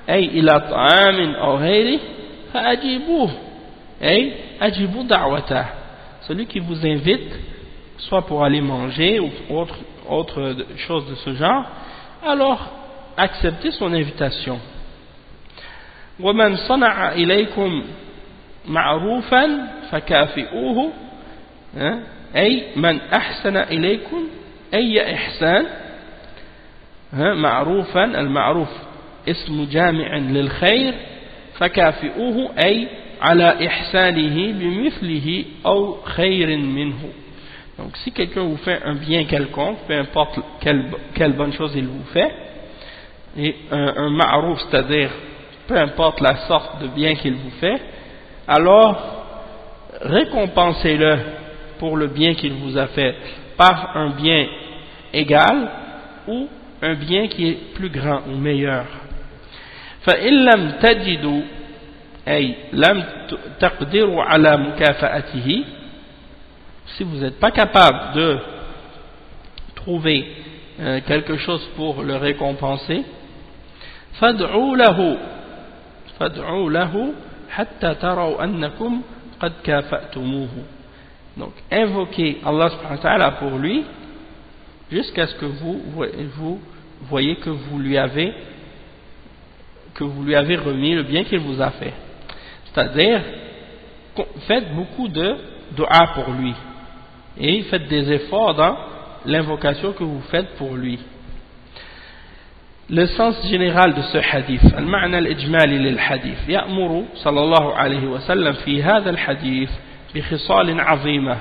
أي إلى طعام أو غيره فأجيبوه أي أجيبوا دعوته. Celui qui vous invite soit pour aller manger ou autre chose de ce genre, alors acceptez son invitation. ومن صنع إليكم معروفا فكافئوه أي من أحسن إليكم أي إحسان. معروفا, المعروف اسم جامع للخير, فكافئوه أي على إحسانه بمثله أو خير منه. Donc si quelqu'un vous fait un bien quelconque, peu importe quelle bonne chose il vous fait, et un ma'rouf, c'est-à-dire peu importe la sorte de bien qu'il vous fait, alors récompensez-le pour le bien qu'il vous a fait par un bien égal ou un bien qui est plus grand ou meilleur. فإن لم تجدوا أي لم تقدروا على مكافأته, si vous n'êtes pas capable de trouver quelque chose pour le récompenser, فادعوا له حتى تروا أنكم قد كافأتموه. Donc invoquez Allah subhanahu wa ta'ala pour lui jusqu'à ce que vous voyez que vous lui avez remis le bien qu'il vous a fait. C'est-à-dire, faites beaucoup de dua pour lui et faites des efforts dans l'invocation que vous faites pour lui. Le sens général de ce hadith, المعنى الإجمالي للحديث, يأمر صلى الله عليه وسلم في هذا الحديث بخصال عظيمة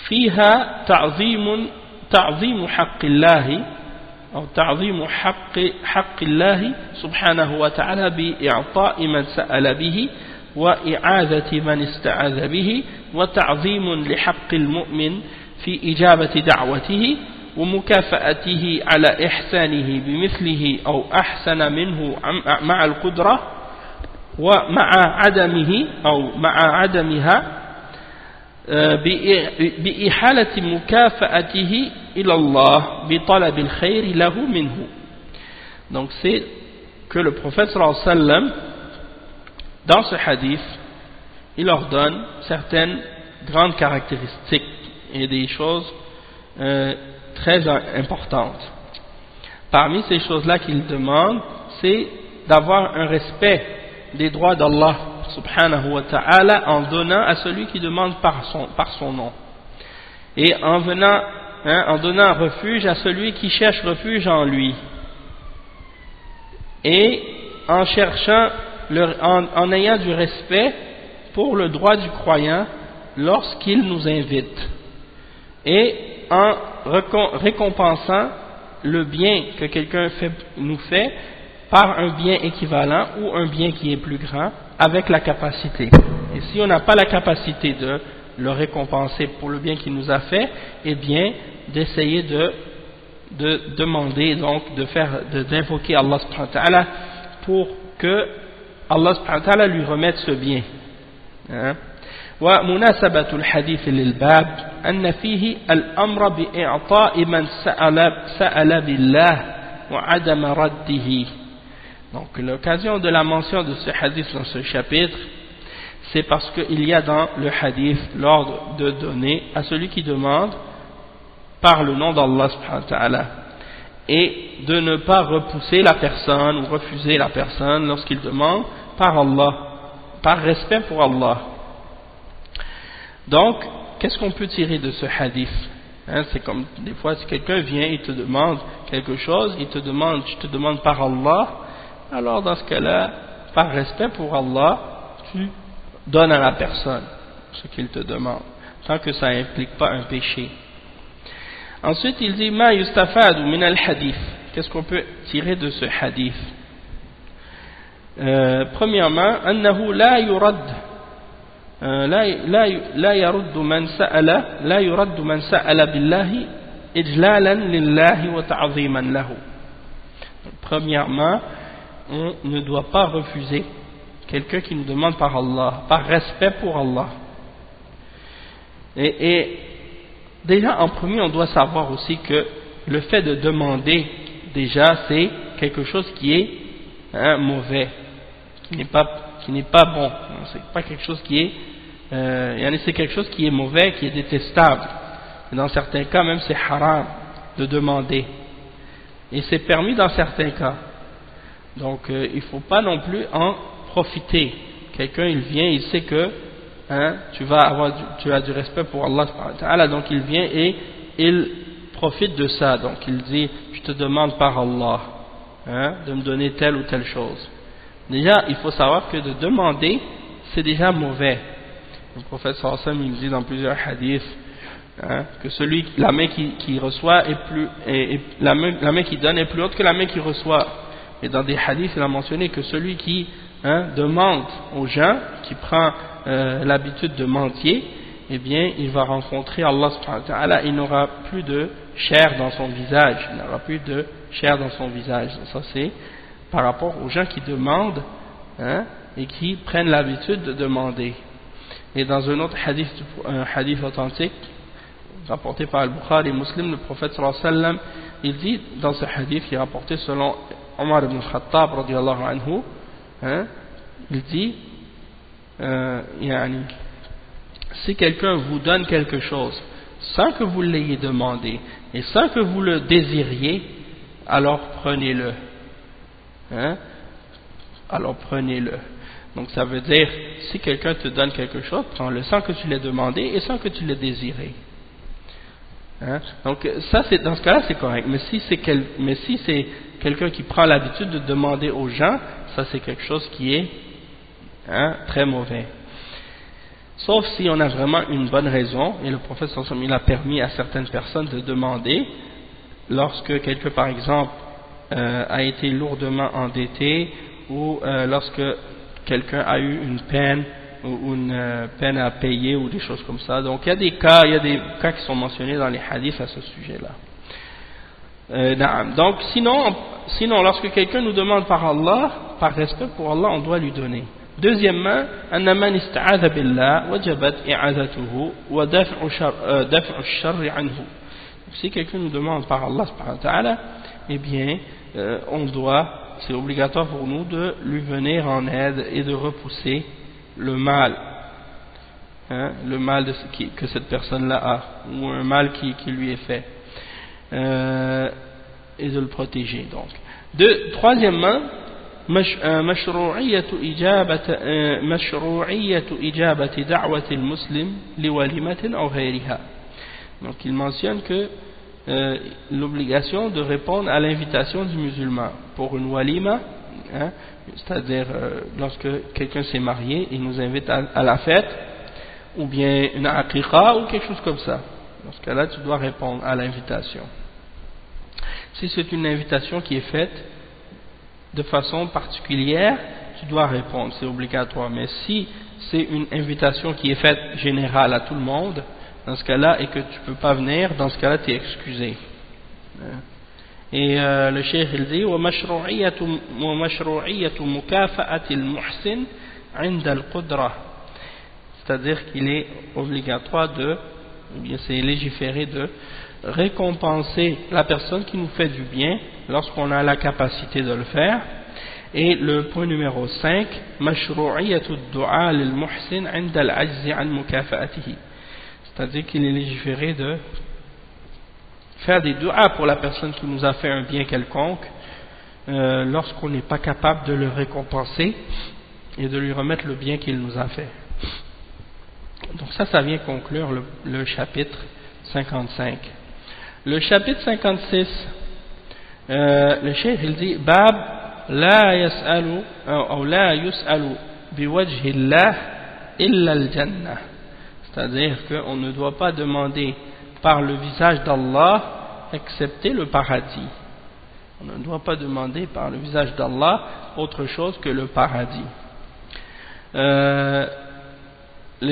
فيها تعظيم حق الله أو تعظيم حق الله سبحانه وتعالى بإعطاء من سأل به وإعاذة من استعاذ به وتعظيم لحق المؤمن في إجابة دعوته ومكافأته على إحسانه بمثله أو أحسن منه مع القدرة ومع عدمه أو مع عدمها بإحالة مكافأته إلى الله بطلب الخير له منه. Donc c'est que le prophète sallallahu alayhi wa sallam, dans ce hadith, il leur donne certaines grandes caractéristiques et des choses très importantes. Parmi ces choses-là qu'il demande, c'est d'avoir un respect des droits d'Allah subhanahu wa ta'ala en donnant à celui qui demande par son nom, et en donnant refuge à celui qui cherche refuge en lui, et en cherchant en ayant du respect pour le droit du croyant lorsqu'il nous invite, et en récompensant le bien que quelqu'un nous fait par un bien équivalent ou un bien qui est plus grand avec la capacité. Et si on n'a pas la capacité de le récompenser pour le bien qu'il nous a fait, eh bien d'essayer de demander, donc d'invoquer Allah subhanahu wa ta'ala pour que Allah subhanahu wa ta'ala lui remette ce bien. ومناسبة الحديث للباب أن فيه الأمر بإعطاء من سأل بالله وعدم رده. Donc l'occasion de la mention de ce hadith dans ce chapitre, c'est parce qu'il y a dans le hadith l'ordre de donner à celui qui demande par le nom d'Allah subhanahu wa ta'ala, et de ne pas repousser la personne ou refuser la personne lorsqu'il demande par Allah, par respect pour Allah. Donc, qu'est-ce qu'on peut tirer de ce hadith? C'est comme des fois si quelqu'un vient et te demande quelque chose, je te demande par Allah, alors dans ce cas-là, par respect pour Allah, tu donnes à la personne ce qu'il te demande, tant que ça n'implique pas un péché. Ensuite, il dit ma yustafadu min al-hadith. Qu'est-ce qu'on peut tirer de ce hadith? Premièrement, annahu la yurad لا يرد من سأل بالله إجلالا لله وتعظيما له. Premièrement, on ne doit pas refuser quelqu'un qui nous demande par Allah, par respect pour Allah. Et déjà en premier, on doit savoir aussi que le fait de demander, déjà, c'est quelque chose qui est mauvais, qui n'est pas bon. C'est pas quelque chose qui est c'est quelque chose qui est mauvais, qui est détestable. Et dans certains cas même c'est haram de demander, et c'est permis dans certains cas. Donc il ne faut pas non plus en profiter. Quelqu'un il vient, il sait que tu as du respect pour Allah, donc il vient et il profite de ça. Donc il dit je te demande par Allah de me donner telle ou telle chose. Déjà il faut savoir que de demander c'est déjà mauvais. Le prophète sallallahu alayhi wa sallam il dit dans plusieurs hadiths que la main qui reçoit la main qui donne est plus haute que la main qui reçoit. Et dans des hadiths il a mentionné que celui qui demande aux gens, qui prend l'habitude de mentir, eh bien il va rencontrer Allah subhanahu wa ta'ala, il n'aura plus de chair dans son visage, il n'aura plus de chair dans son visage. Ça c'est par rapport aux gens qui demandent, hein, et qui prennent l'habitude de demander. Et dans un autre hadith, un hadith authentique rapporté par Al-Bukhari et Muslim, le prophète sallallahu alayhi wa sallam, il dit dans ce hadith qui est rapporté selon Omar ibn Khattab radiyallahu anhu, hein, il dit si quelqu'un vous donne quelque chose sans que vous l'ayez demandé et sans que vous le désiriez, alors prenez-le, hein? Alors prenez-le. Donc ça veut dire, si quelqu'un te donne quelque chose, prends-le sans que tu l'aies demandé et sans que tu l'aies désiré, hein? Donc ça, c'est, dans ce cas-là c'est correct, mais si c'est quelqu'un qui prend l'habitude de demander aux gens, ça c'est quelque chose qui est, hein, très mauvais. Sauf si on a vraiment une bonne raison, et le prophète sallallahu alayhi wa sallam, il a permis à certaines personnes de demander, lorsque quelqu'un par exemple a été lourdement endetté, ou lorsque quelqu'un a eu une peine ou une peine à payer ou des choses comme ça. Donc il y a des cas qui sont mentionnés dans les hadiths à ce sujet-là. Donc sinon lorsque quelqu'un nous demande par Allah, par respect pour Allah, on doit lui donner. Deuxièmement, أن من استعاذ بالله وجبت إعاذته ودفع الشر عنه. Si quelqu'un nous demande par Allah subhanahu wa ta'ala, eh bien c'est obligatoire pour nous de lui venir en aide et de repousser le mal, hein, le mal que cette personne-là a, ou un mal qui lui est fait, et de le protéger. Donc, troisièmement, مشروعية إجابة دعوة المسلم لوليمة أو غيرها. Donc il mentionne que l'obligation de répondre à l'invitation du musulman pour une walima, hein, c'est-à-dire lorsque quelqu'un s'est marié, il nous invite à la fête, ou bien une aqiqa ou quelque chose comme ça. Dans ce cas-là, tu dois répondre à l'invitation. Si c'est une invitation qui est faite de façon particulière, tu dois répondre, c'est obligatoire. Mais si c'est une invitation qui est faite générale à tout le monde, dans ce cas-là, et que tu ne peux pas venir, dans ce cas-là, tu es excusé. Et le cheikh il dit ومشروعية مكافأة المحسن عند القدرة, c'est-à-dire qu'il est obligatoire c'est légiféré de récompenser la personne qui nous fait du bien lorsqu'on a la capacité de le faire. Et le point numéro 5, مشروعية الدعاء للمحسن عند العجز عن مكافأته, c'est-à-dire qu'il est légiféré de faire des du'as pour la personne qui nous a fait un bien quelconque lorsqu'on n'est pas capable de le récompenser et de lui remettre le bien qu'il nous a fait. Donc ça vient conclure le chapitre 55. Le chapitre 56, le cheikh il dit Bab la yas'alu ou la yus'alu biwajhi Allah illa al-jannah, c'est-à-dire qu'on ne doit pas demander par le visage d'Allah excepté le paradis. On ne doit pas demander par le visage d'Allah autre chose que le paradis. Le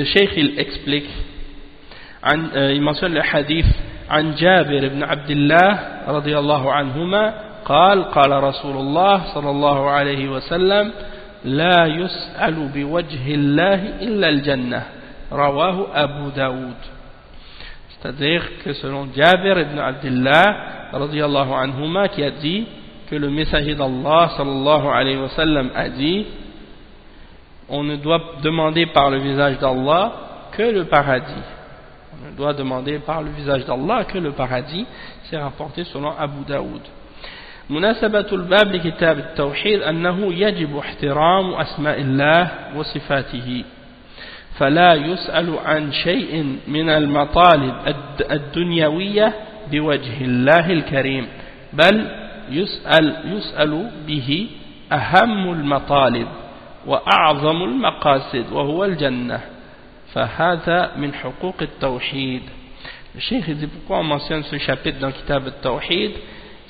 cheikh il explique, il mentionne le hadith عن جابر بن عبد الله رضي الله عنهما قال قال رسول الله صلى الله عليه وسلم لا يسأل بوجه الله إلا الجنة رواه أبو داود. C'est-à-dire que selon Jabir ibn Abdullah radiyallahu anhuma, qui a dit que le messager d'Allah sallallahu alayhi wa sallam a dit, on ne doit demander par le visage d'Allah que le paradis. On ne doit demander par le visage d'Allah que le paradis. C'est rapporté selon Abu Daoud. مناسبة الباب لكتاب التوحيد أنه يجب احترام أسماء الله وصفاته، فلا يسأل عن شيء من المطالب الدنيوية بوجه الله الكريم، بل يسأل به أهم المطالب وأعظم المقاصد وهو الجنة، فهذا من حقوق التوحيد. Le cheikh dit pourquoi on mentionne ce chapitre dans Kitab al-Tawhid,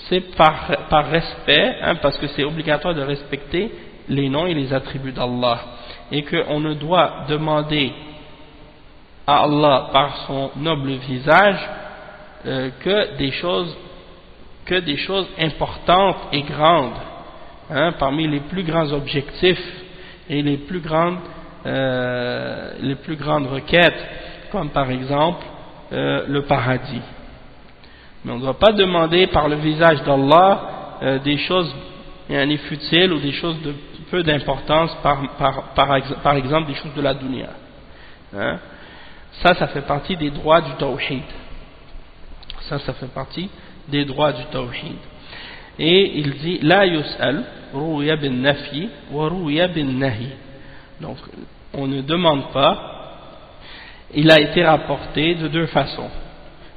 c'est par respect, hein, parce que c'est obligatoire de respecter les noms et les attributs d'Allah, et qu'on ne doit demander à Allah par son noble visage que des choses importantes et grandes, parmi les plus grands objectifs et les plus grandes requêtes, comme par exemple le paradis. Mais on ne doit pas demander par le visage d'Allah des choses futiles ou des choses de peu d'importance, par exemple des choses de la dunya. Ça fait partie des droits du tawhid. Ça fait partie des droits du tawhid. Et il dit la yus'al ruya bin nafi wa ruya bin nahi. Donc on ne demande pas. Il a été rapporté de deux façons.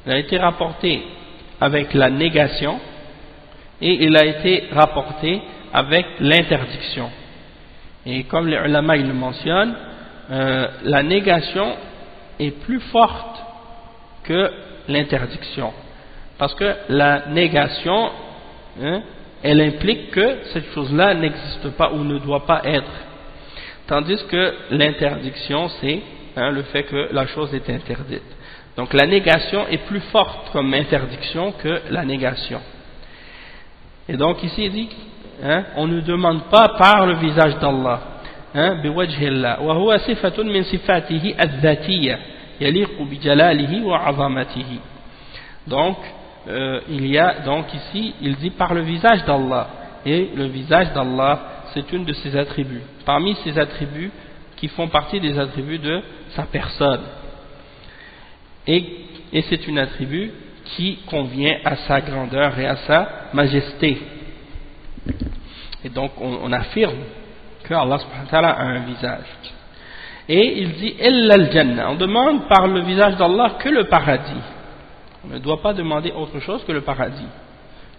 Il a été rapporté avec la négation et il a été rapporté avec l'interdiction. Et comme les ulama ils le mentionnent, la négation est plus forte que l'interdiction. Parce que la négation, elle implique que cette chose-là n'existe pas ou ne doit pas être. Tandis que l'interdiction, c'est le fait que la chose est interdite. Donc la négation est plus forte comme interdiction que la négation. Et donc ici il dit, on ne demande pas par le visage d'Allah, بوجه الله وهو صفة من صفاته الذاتية يليق بجلاله وعظمته. Donc il y a donc ici il dit par le visage d'Allah, et le visage d'Allah c'est une de ses attributs, parmi ses attributs qui font partie des attributs de sa personne, et c'est un attribut qui convient à sa grandeur et à sa majesté. Et donc on affirme que Allah subhanahu wa ta'ala a un visage. Et il dit illa al-jannah, on demande par le visage d'Allah que le paradis. On ne doit pas demander autre chose que le paradis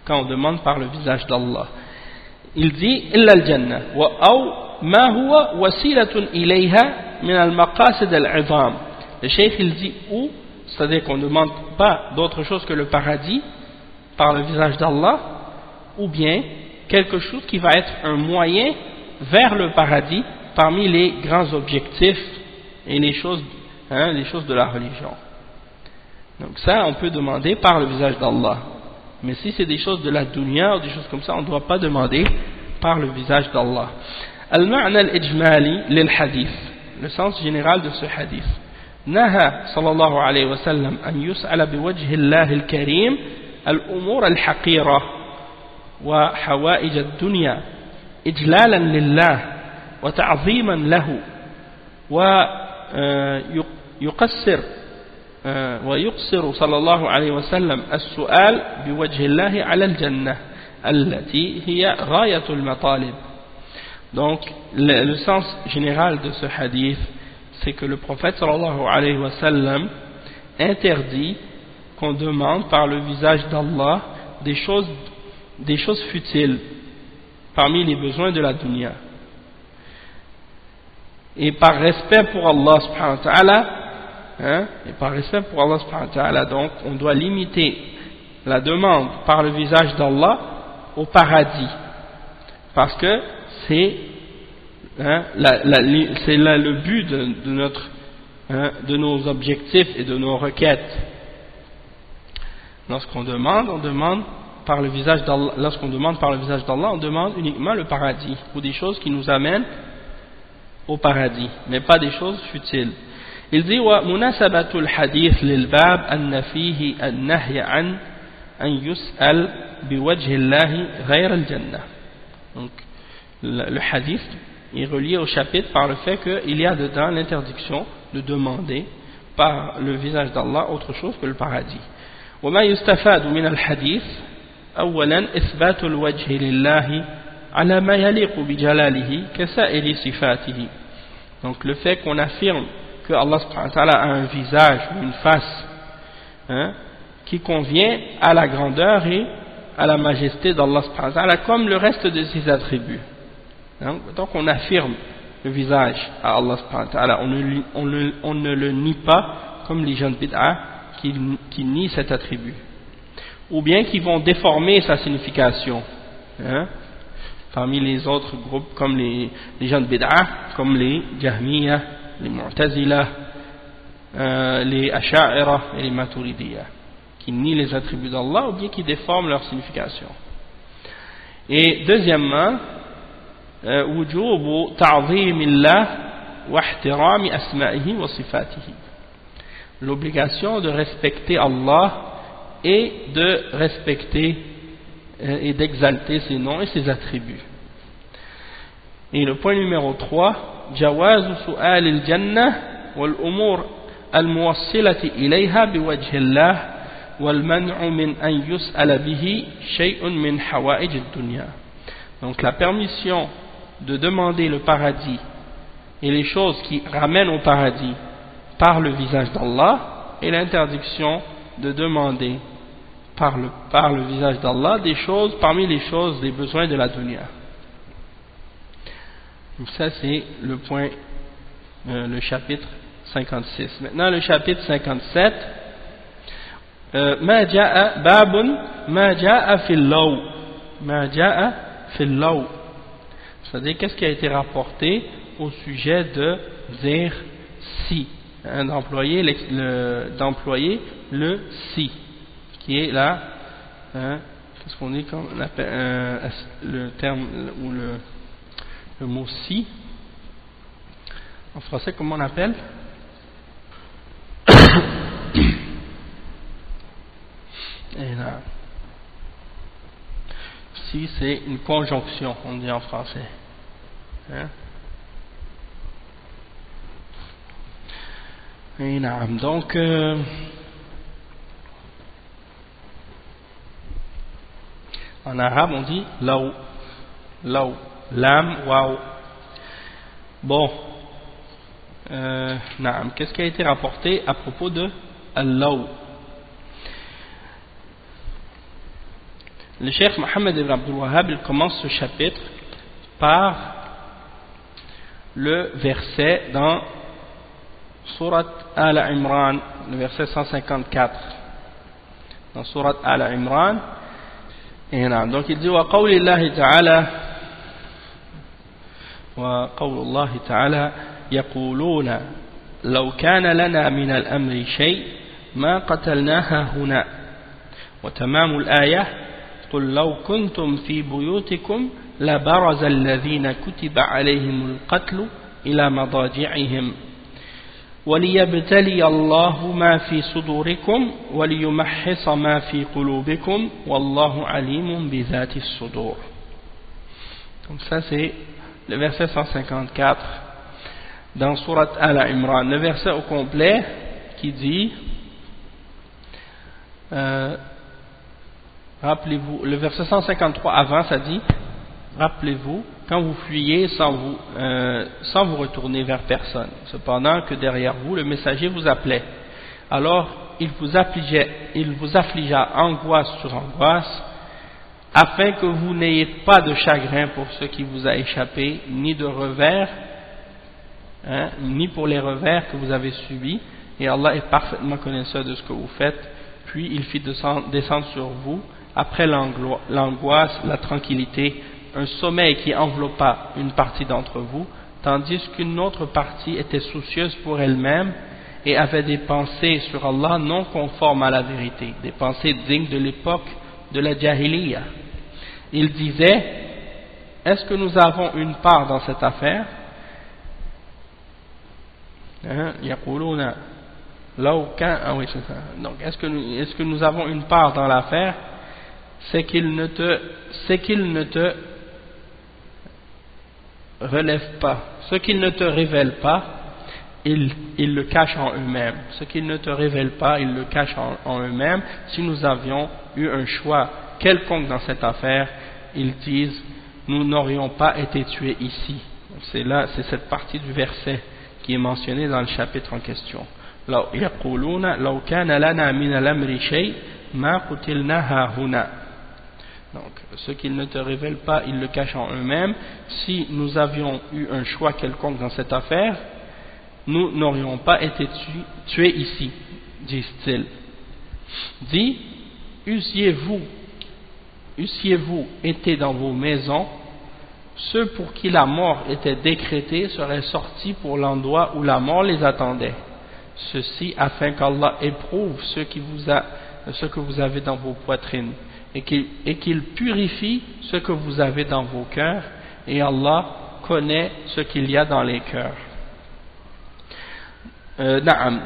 quand on demande par le visage d'Allah. Il dit illa al-jannah wa aw ma huwa wasilatun ilayha min al-maqasid al-'izam. Le cheikh il dit ou, c'est-à-dire qu'on ne demande pas d'autre chose que le paradis par le visage d'Allah, ou bien quelque chose qui va être un moyen vers le paradis parmi les grands objectifs et les choses de la religion. Donc ça on peut demander par le visage d'Allah. Mais si c'est des choses de la dunya ou des choses comme ça, on ne doit pas demander par le visage d'Allah. Al-ma'na al-ijmali lil-hadith, le sens général de ce hadith. نهى صلى الله عليه وسلم أن يسأل بوجه الله الكريم الأمور الحقيرة وحوائج الدنيا إجلالا لله وتعظيما له ويقصر صلى الله عليه وسلم السؤال بوجه الله على الجنة التي هي غاية المطالب. Donc le sens général de ce hadith, c'est que le prophète sallallahu alayhi wa sallam interdit qu'on demande par le visage d'Allah des choses futiles parmi les besoins de la dunya. Et par respect pour Allah subhanahu wa ta'ala, donc on doit limiter la demande par le visage d'Allah au paradis, parce que c'est le but de nos objectifs et de nos requêtes. Lorsqu'on demande, on demande par le visage d'Allah. Lorsqu'on demande par le visage d'Allah, on demande uniquement le paradis, ou des choses qui nous amènent au paradis, mais pas des choses futiles. Il dit wa munasabatul hadith lil bab an fihi an-nahy an yus'al biwajhi Allah ghayra al-jannah. Donc le hadith est relié au chapitre par le fait qu'il y a dedans l'interdiction de demander par le visage d'Allah autre chose que le paradis. وما يستفاد من الحديث أولا إثبات الوجه لله على ما يليق بجلاله كسائر صفاته. Donc le fait qu'on affirme que Allah subhanahu wa ta'ala a un visage ou une face qui convient à la grandeur et à la majesté d'Allah subhanahu wa ta'ala comme le reste de ses attributs. Donc on affirme le visage à Allah subhanahu wa ta'ala, on ne le nie pas comme les gens de bid'a qui nient cet attribut, ou bien qui vont déformer sa signification, parmi les autres groupes comme les gens de bid'a, comme les Jahmiya, les Mu'tazila, les Asha'ira et les Maturidiyya, qui nient les attributs d'Allah ou bien qui déforment leur signification. Et deuxièmement, وجوب تعظيم الله واحترام أسمائه وصفاته, l'obligation de respecter Allah et de respecter et d'exalter ses noms et ses attributs. Et le point numéro 3, جواز سؤال الجنة والأمور الموصلة إليها بوجه الله والمنع من أن يسأل به شيء من حوائج الدنيا. Donc la permission de demander le paradis et les choses qui ramènent au paradis par le visage d'Allah, et l'interdiction de demander par le visage d'Allah des choses parmi les choses des besoins de la dunya. Donc ça c'est le point, le chapitre 56. Maintenant le chapitre 57, ما جاء باب ما جاء في اللو, ما جاء في اللو, c'est-à-dire qu'est-ce qui a été rapporté au sujet de dire si, hein, d'employer le si, qui est là, hein, qu'est-ce qu'on dit comme on appelle, le terme ou le mot si, en français comment on appelle? Et là, si c'est une conjonction, on dit en français. Hein? Et là, donc, en arabe on dit law, law, lam, waw. Bon, qu'est-ce qui a été rapporté à propos de al-law? Le cheikh Mohammed ibn Abdul Wahhab, il commence ce chapitre par le verset dans Surat Al-Imran, le verset 154. Dans Surat Al-Imran, donc il dit وقول الله تعالى وقول الله تعالى يقولون لو كان لنا من الأمر شيء ما قتلناها هنا وتمام الآية قل لو كنتم في بيوتكم لبرز الذين كتب عليهم القتل إلى مضاجعهم وليبتلي الله ما في صدوركم وليمحص ما في قلوبكم والله عليم بذات الصدور. Donc ça c'est le verset 154 dans Surat Al-Imran, le verset au complet qui dit rappelez-vous, le verset 153 avant ça dit rappelez-vous quand vous fuyez sans vous retourner vers personne, cependant que derrière vous le messager vous appelait, alors il vous affligea angoisse sur angoisse afin que vous n'ayez pas de chagrin pour ce qui vous a échappé, ni de revers, ni pour les revers que vous avez subis, et Allah est parfaitement connaisseur de ce que vous faites. Puis il fit descendre sur vous après l'angoisse, la tranquillité, un sommeil qui enveloppa une partie d'entre vous, tandis qu'une autre partie était soucieuse pour elle-même et avait des pensées sur Allah non conformes à la vérité, des pensées dignes de l'époque de la Jahiliya. Il disait, est-ce que nous avons une part dans cette affaire? Yaquluna law kan, ah oui c'est ça. Donc est-ce que nous avons une part dans l'affaire? C'est qu'il ne te relève pas. Ce qu'ils ne te révèlent pas, ils le cachent en eux-mêmes. Ce qu'ils ne te révèlent pas, ils le cachent en eux-mêmes. Si nous avions eu un choix quelconque dans cette affaire, ils disent, nous n'aurions pas été tués ici. C'est cette partie du verset qui est mentionnée dans le chapitre en question. يقولون لو كان لنا من الأمر شيء ما قتلنا هنا. Donc, ce qu'ils ne te révèlent pas, ils le cachent en eux-mêmes. Si nous avions eu un choix quelconque dans cette affaire, nous n'aurions pas été tués ici, disent-ils. Dit, eussiez-vous été dans vos maisons, ceux pour qui la mort était décrétée seraient sortis pour l'endroit où la mort les attendait. Ceci afin qu'Allah éprouve ceux qui vous ce que vous avez dans vos poitrines et qu'il purifie ce que vous avez dans vos cœurs, et Allah connaît ce qu'il y a dans les cœurs.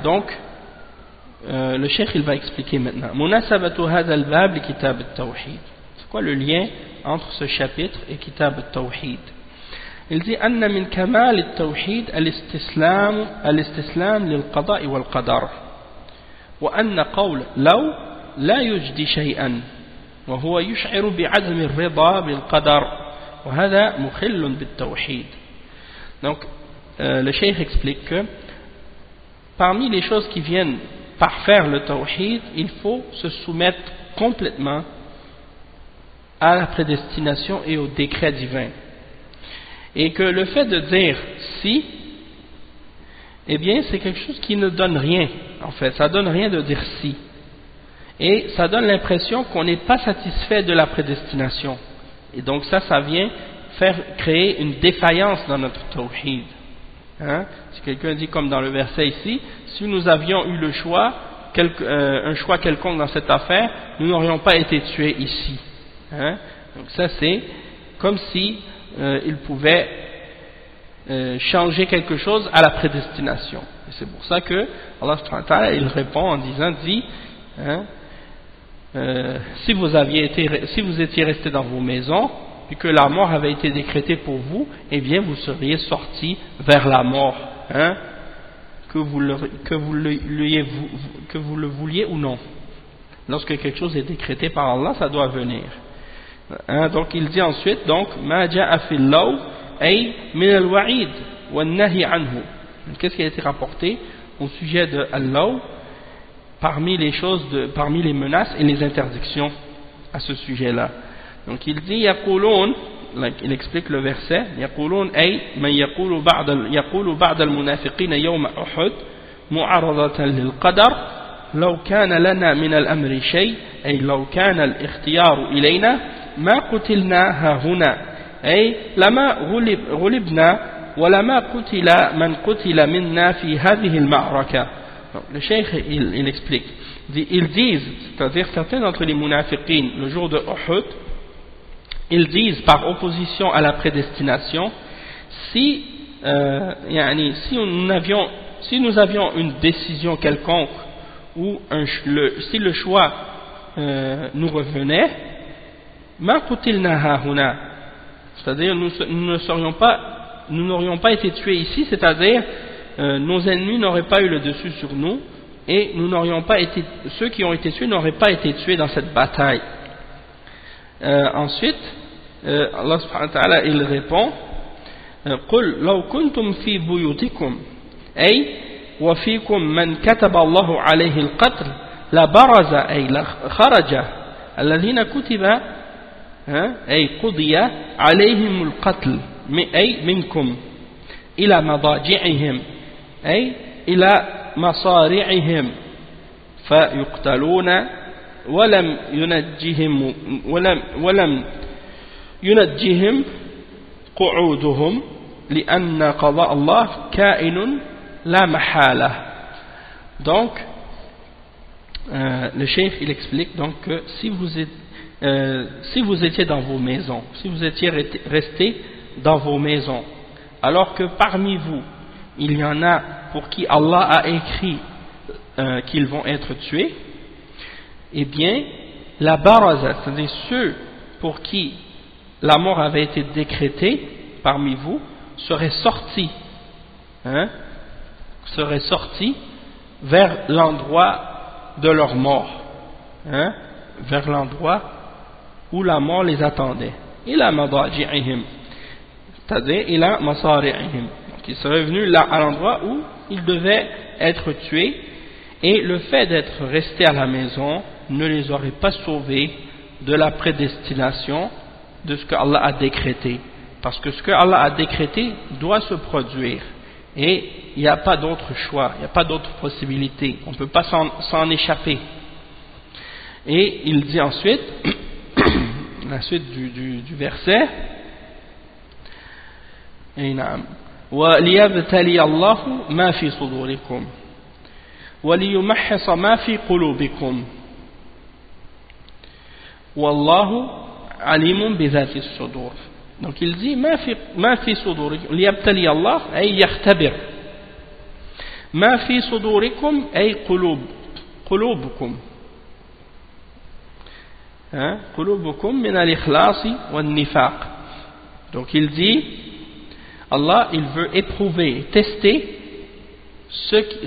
Donc le cheikh il va expliquer maintenant munasabatu hadha al-bab li kitab at-tawhid. C'est quoi le lien entre ce chapitre et kitab at-tawhid? Il dit anna min kamal at-tawhid al-istislam lil-qada' wal-qadar wa anna qawl law la yujdi shay'an wa huwa yush'iru bi'adam ar-rida bil-qadar wa hadha mukhil bit-tawhid. Donc le cheikh explique que parmi les choses qui viennent parfaire le tawhid, il faut se soumettre complètement à la prédestination et au décret divin. Et que le fait de dire si, eh bien c'est quelque chose qui ne donne rien, en fait, ça donne rien de dire si. Et ça donne l'impression qu'on n'est pas satisfait de la prédestination. Et donc ça vient créer une défaillance dans notre tawhid. Hein? Si quelqu'un dit comme dans le verset ici, si nous avions eu le choix, un choix quelconque dans cette affaire, nous n'aurions pas été tués ici. Hein? Donc ça c'est comme si il pouvait changer quelque chose à la prédestination. Et c'est pour ça que Allah subhanahu wa ta'ala il répond en disant hein, si vous étiez restés dans vos maisons et que la mort avait été décrétée pour vous, eh bien vous seriez sortis vers la mort, hein, que vous le vouliez ou non. Lorsque quelque chose est décrété par Allah, ça doit venir. Hein, donc il dit ensuite, donc ma ja'a fil law ay min al-wa'id wan-nahy anhu. Qu'est-ce qui a été rapporté au sujet de al-law parmi les menaces et les interdictions à ce sujet-là. Donc il dit yaqulun, il explique le verset, yaqulun ay man yaqulu ba'd al-munafiqin yawm Uhud mu'aradatan lil-qadar law kana lana min al-amri shay ay law kana al-ikhtiyar ilayna ma qutilna hahuna ay lama ghulibna wa lama qutila man qutila minna fi hadhihi al-ma'raka. Le cheikh il explique, ils disent, c'est-à-dire certains d'entre les munafiqin le jour de Uhud, ils disent par opposition à la prédestination, si nous avions une décision quelconque ou si le choix nous revenait, ma qutilna hahuna, c'est-à-dire nous n'aurions pas été tués ici, c'est-à-dire nos ennemis n'auraient pas eu le dessus sur nous et ceux qui ont été tués n'auraient pas été tués dans cette bataille. Ensuite Allah subhanahu wa ta'ala il répond قل لو كنتم في بيوتكم أي وفيكم من كتب الله عليه القتل لبرز أي لخرج الذين كتب أي قضي عليهم القتل أي منكم إلى مضاجعهم أي إلى مصارعهم فيقتلون ولم ينجهم قعودهم لأن قضاء الله كائن لا محالة. Donc le cheikh il explique donc que si vous étiez dans vos maisons, si vous étiez restés dans vos maisons, alors que parmi vous il y en a pour qui Allah a écrit qu'ils vont être tués, eh bien la baraza, c'est-à-dire ceux pour qui la mort avait été décrétée parmi vous, seraient sortis vers l'endroit de leur mort, vers l'endroit où la mort les attendait, ila madaji'ihim, c'est-à-dire ila masari'ihim. Donc ils seraient venus là à l'endroit où ils devaient être tués, et le fait d'être restés à la maison ne les aurait pas sauvés de la prédestination de ce que Allah a décrété, parce que ce que Allah a décrété doit se produire et il n'y a pas d'autre choix, il n'y a pas d'autre possibilité, on ne peut pas s'en échapper. Et il dit ensuite la suite du verset وَلِيَبْتَلِيَ اللَّهُ مَا فِي صُدُورِكُمْ وَلِيُمَحِّصَ مَا فِي قُلُوبِكُمْ Wallahu alimun bi dhati as-sudur. Donc il dit ma fi sudurikum liyabtali Allah ay yakhtabir. Ma fi sudurikum ay qulubukum. Qulubukum min al-ikhlas wa an-nifaq. Donc il dit Allah il veut éprouver, tester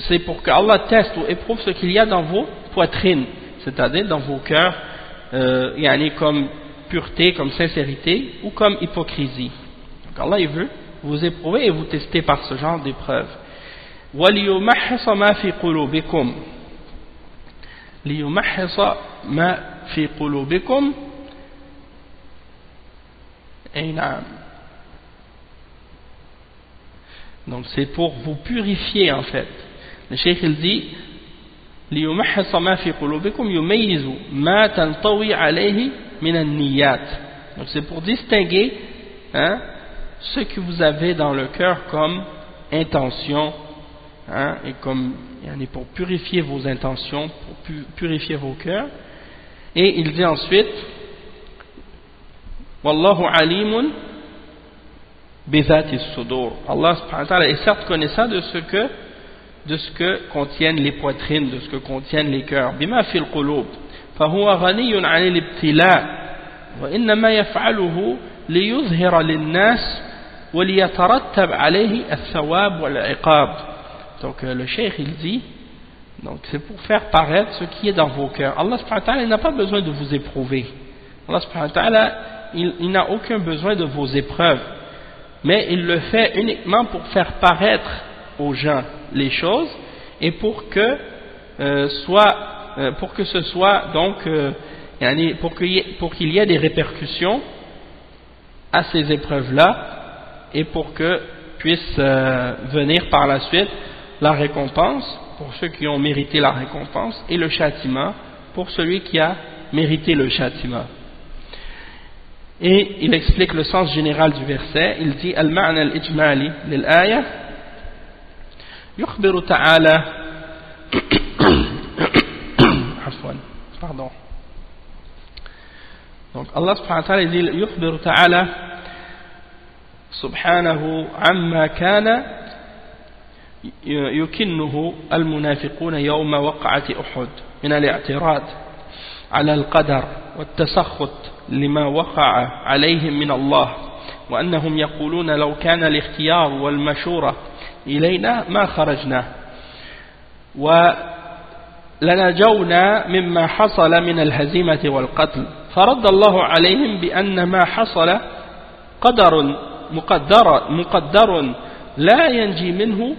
c'est pour que Allah teste ou éprouve ce qu'il y a dans vos poitrines, c'est-à-dire dans vos cœurs, comme pureté, comme sincérité ou comme hypocrisie. Donc Allah il veut vous éprouver et vous tester par ce genre d'épreuve. وَلِيُمَحِّصَ مَا فِي قُلُوبِكُمْ لِيُمَحِّصَ مَا فِي قُلُوبِكُمْ أي نعم. Donc c'est pour vous purifier en fait. Le cheikh il dit لِيُمَحِّصَ مَا فِي قُلُوبِكُمْ يُمَيِّزُ مَا تَنْطَوِي عَلَيْهِ مِنَ النِّيَّاتِ. Donc c'est pour distinguer ce que vous avez dans le cœur comme intention, et comme pour purifier vos intentions, pour purifier vos cœurs. Et il dit ensuite Wallahu alimun bi dhati as-sudur. Allah subhanahu wa ta'ala est certes connaissant de ce que contiennent les poitrines, de ce que contiennent les cœurs. Bima fi al-qulub fahuwa ghaniyun 'an al-ibtila' wa innama yaf'aluhu liyuzhira lin-nas wa liyatarattab 'alayhi ath-thawab wal-'iqab. Donc le cheikh il dit, donc c'est pour faire paraître ce qui est dans vos cœurs. Allah subhanahu wa ta'ala il n'a pas besoin de vous éprouver. Allah subhanahu wa ta'ala il n'a aucun besoin de vos épreuves, mais il le fait uniquement pour faire paraître aux gens les choses et pour que ce soit donc pour qu'il y ait des répercussions à ces épreuves là et pour que puisse venir par la suite la récompense pour ceux qui ont mérité la récompense et le châtiment pour celui qui a mérité le châtiment. Et il explique le sens général du verset. Il dit al-ma'na al-ijmali lil-aya yukhbiru ta'ala pardon. Donc Allah subhanahu wa ta'ala dit yukhbiru ta'ala subhanahu amma kana يكنه المنافقون يوم وقعة أحد من الاعتراض على القدر والتسخط لما وقع عليهم من الله وأنهم يقولون لو كان الاختيار والمشورة إلينا ما خرجنا ولنجونا مما حصل من الهزيمة والقتل فرد الله عليهم بأن ما حصل مقدر لا ينجي منه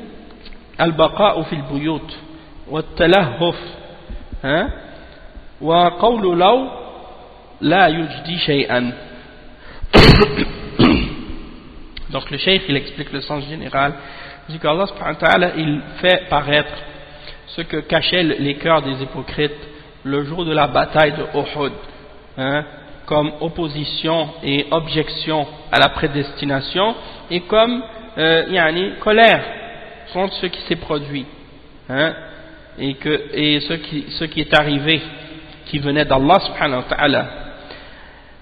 البقاء في البيوت والتلهف وقول لو لا يجدي شيئا. Donc le cheikh il explique le sens général. Il dit qu'Allah subhanahu wa ta'ala il fait paraître ce que cachaient les cœurs des hypocrites le jour de la bataille de Uhud, comme opposition et objection à la prédestination et comme colère contre ce qui s'est produit, et ce qui est arrivé, qui venait d'Allah subhanahu wa ta'ala,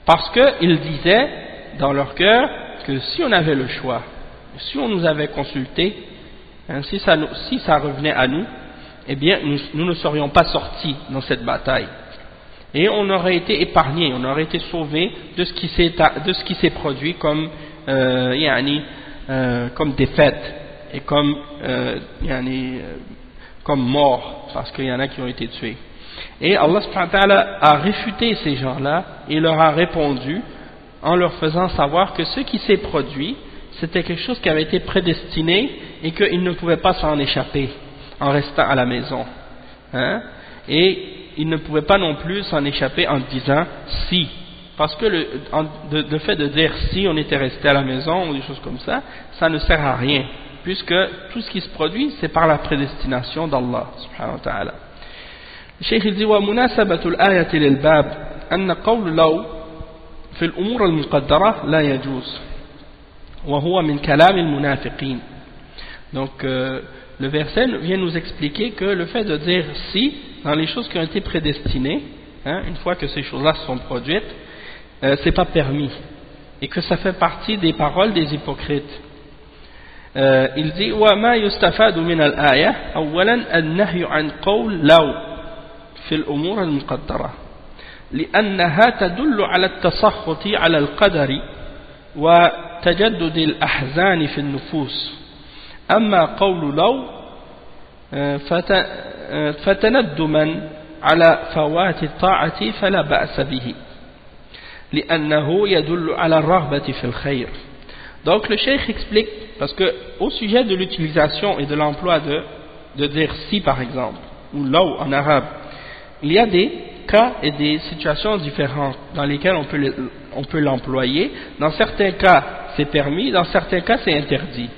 parce qu'ils disaient dans leur cœur que si on avait le choix, si on nous avait consulté, si ça revenait à nous, eh bien nous ne serions pas sortis dans cette bataille et on aurait été épargnés, on aurait été sauvés de ce qui s'est produit comme comme défaite et comme mort, parce qu'il y en a qui ont été tués. Et Allah subhanahu wa ta'ala a réfuté ces gens-là et leur a répondu en leur faisant savoir que ce qui s'est produit c'était quelque chose qui avait été prédestiné et qu'ils ne pouvaient pas s'en échapper en restant à la maison, et ils ne pouvaient pas non plus s'en échapper en disant si, parce que le fait de dire si on était resté à la maison ou des choses comme ça, ça ne sert à rien, puisque tout ce qui se produit c'est par la prédestination d'Allah subhanahu wa ta'ala. Le cheikh dit wa munasabatul ayati lil bab anna qawl law fi al-umur al-muqaddara la yajuz wa huwa min kalam al-munafiqin. Donc le verset vient nous expliquer que le fait de dire si dans les choses qui ont été prédestinées, hein, une fois que ces choses-là sont produites, c'est pas permis, et que ça fait partie des paroles des hypocrites. Il dit وما يستفاد من الآية أولا النهي عن قول لو في الأمور المقدرة لأنها تدل على التسخط على القدر وتجدد الأحزان في النفوس أما قول لو فتندما على فوات الطاعة فلا بأس به لأنه يدل على الرغبة في الخير. Donc le cheikh explique, parce que au sujet de l'utilisation et de l'emploi de dire si par exemple, ou law en arabe, il y a des cas et des situations différentes dans lesquelles on peut l'employer. Dans certains cas c'est permis, dans certains cas c'est interdit.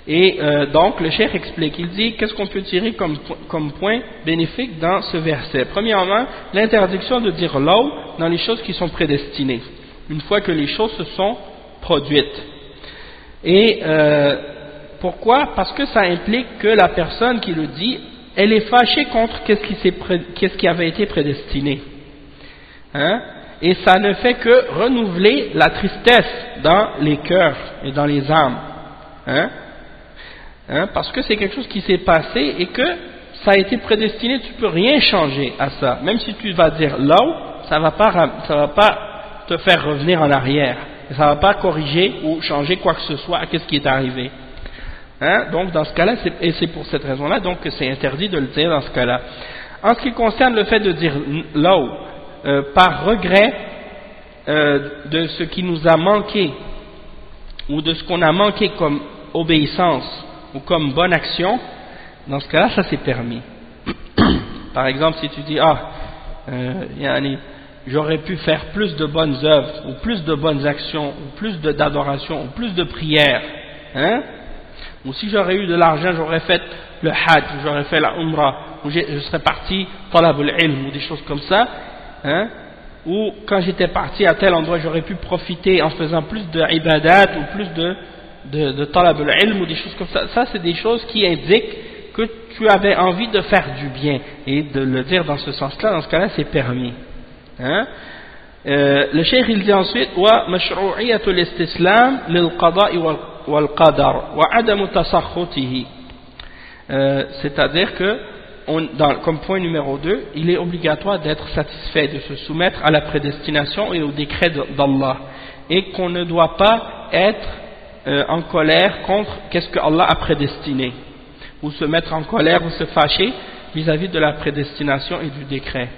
Et donc le cheikh explique, il dit qu'est-ce qu'on peut tirer comme point bénéfique dans ce verset. Premièrement, l'interdiction de dire law dans les choses qui sont prédestinées, une fois que les choses se sont produites. Et pourquoi? Parce que ça implique que la personne qui le dit, elle est fâchée contre qu'est-ce qui avait été prédestiné, hein? Et ça ne fait que renouveler la tristesse dans les cœurs et dans les âmes, hein? Parce que c'est quelque chose qui s'est passé et que ça a été prédestiné, tu peux rien changer à ça. Même si tu vas dire là, ça va pas te faire revenir en arrière, ça va pas corriger ou changer quoi que ce soit à ce qui est arrivé. Donc dans ce cas-là, et c'est pour cette raison-là donc que c'est interdit de le dire dans ce cas-là. En ce qui concerne le fait de dire là, par regret de ce qui nous a manqué ou de ce qu'on a manqué comme obéissance ou comme bonne action, dans ce cas-là, ça c'est permis. Par exemple, si tu dis j'aurais pu faire plus de bonnes œuvres, ou plus de bonnes actions, ou plus d'adoration, ou plus de prières, hein? Ou si j'aurais eu de l'argent, j'aurais fait le hajj, ou j'aurais fait la umrah, ou je serais parti talabul ilm, ou des choses comme ça, hein? Ou quand j'étais parti à tel endroit, j'aurais pu profiter en faisant plus de ibadat, ou plus de talabul ilm, ou des choses comme ça. Ça, c'est des choses qui indiquent que tu avais envie de faire du bien, et de le dire dans ce sens-là, dans ce cas-là, c'est permis. Hein? Le cheikh il dit ensuite ومشروعية الاستسلام للقضاء والقدر وعدم تسخطه, c'est-à-dire que comme point numéro 2, il est obligatoire d'être satisfait, de se soumettre à la prédestination et au décret d'Allah, et qu'on ne doit pas être en colère contre qu'est-ce que Allah a prédestiné, ou se mettre en colère ou se fâcher vis-à-vis de la prédestination et du décret.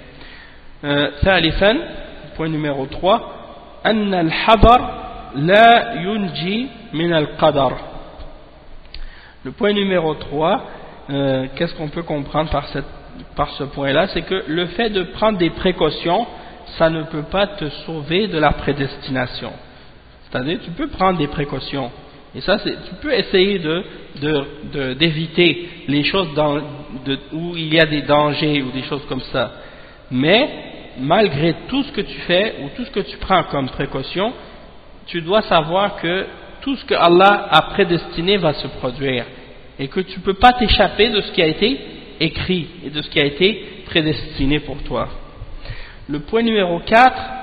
ثالثا, point numéro 3, أن الحذر لا ينجي من القدر. Le point numéro 3, qu'est-ce qu'on peut comprendre par ce point-là, c'est que le fait de prendre des précautions, ça ne peut pas te sauver de la prédestination. C'est-à-dire, tu peux prendre des précautions, et ça, tu peux essayer d'éviter les choses où il y a des dangers ou des choses comme ça. Mais malgré tout ce que tu fais ou tout ce que tu prends comme précaution, tu dois savoir que tout ce que Allah a prédestiné va se produire, et que tu ne peux pas t'échapper de ce qui a été écrit et de ce qui a été prédestiné pour toi. Le point numéro 4,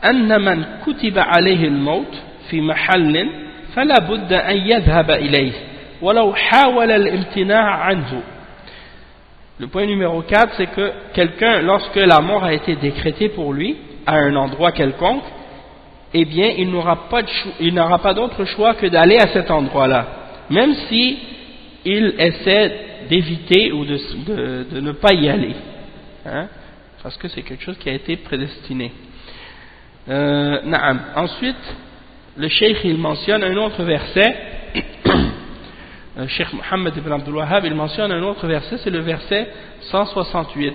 أن من كتب عليه الموت في محل فلا بد أن يذهب إليه ولو حاول الامتناع عنه. Le point numéro 4, c'est que quelqu'un, lorsque la mort a été décrétée pour lui, à un endroit quelconque, eh bien, il n'aura pas d'autre choix que d'aller à cet endroit-là, même si il essaie d'éviter ou de ne pas y aller, hein, parce que c'est quelque chose qui a été prédestiné. Ensuite, le cheikh il mentionne un autre verset. Cheikh Mohammed ibn Abdul Wahhab il mentionne un autre verset, c'est le verset 168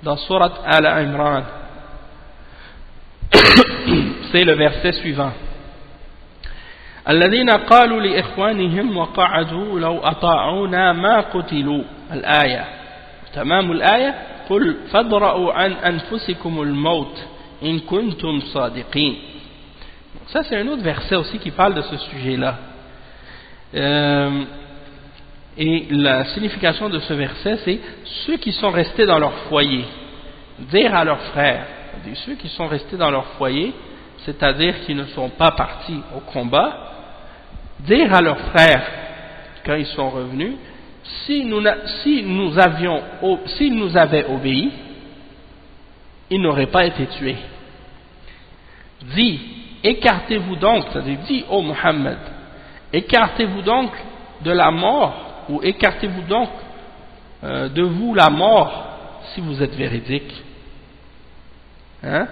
dans Surat Al-Imran. C'est le verset suivant. الذين قالوا لإخوانهم وقعدوا لو أطاعونا ما قتلوا الآية تمام الآية قل فادرؤوا عن أنفسكم الموت إن كنتم صادقين. Ça c'est un autre verset aussi qui parle de ce sujet-là. Et la signification de ce verset, c'est ceux qui sont restés dans leur foyer dire à leurs frères, c'est-à-dire ceux qui sont restés dans leur foyer, c'est-à-dire qui ne sont pas partis au combat, dire à leurs frères, quand ils sont revenus, s'ils nous avaient obéi, ils n'auraient pas été tués. Dis, écartez-vous donc, c'est-à-dire dis, ô Muhammad, écartez-vous donc de la mort, ou écartez-vous donc de vous la mort, si vous êtes véridique. Hein?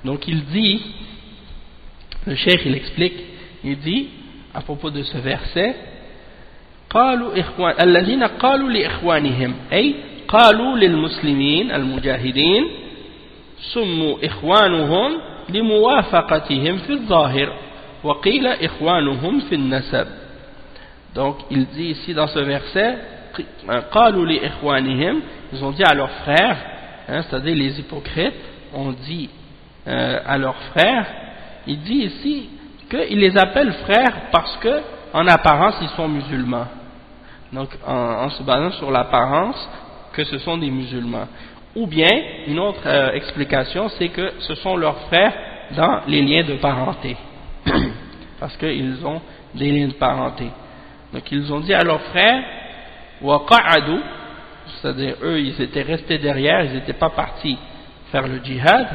Donc il dit, le cheikh il explique, il dit, à propos de ce verset, الذين قالوا لإخوانهم أي قالوا للمسلمين المجاهدين سموا إخوانهم لموافقتهم في الظاهر وقيل إخوانهم في النسب. Donc il dit ici dans ce verset قالوا لإخوانهم, ils ont dit à leurs frères, hein, c'est-à-dire les hypocrites ont dit à leurs frères, il dit ici qu'ils les appellent frères parce que en apparence ils sont musulmans, donc en se basant sur l'apparence que ce sont des musulmans. Ou bien une autre explication, c'est que ce sont leurs frères dans les liens de parenté parce qu'ils ont des liens de parenté. Donc ils ont dit à leurs frères وقعدوا, c'est-à-dire eux ils étaient restés derrière, ils n'étaient pas partis faire le djihad,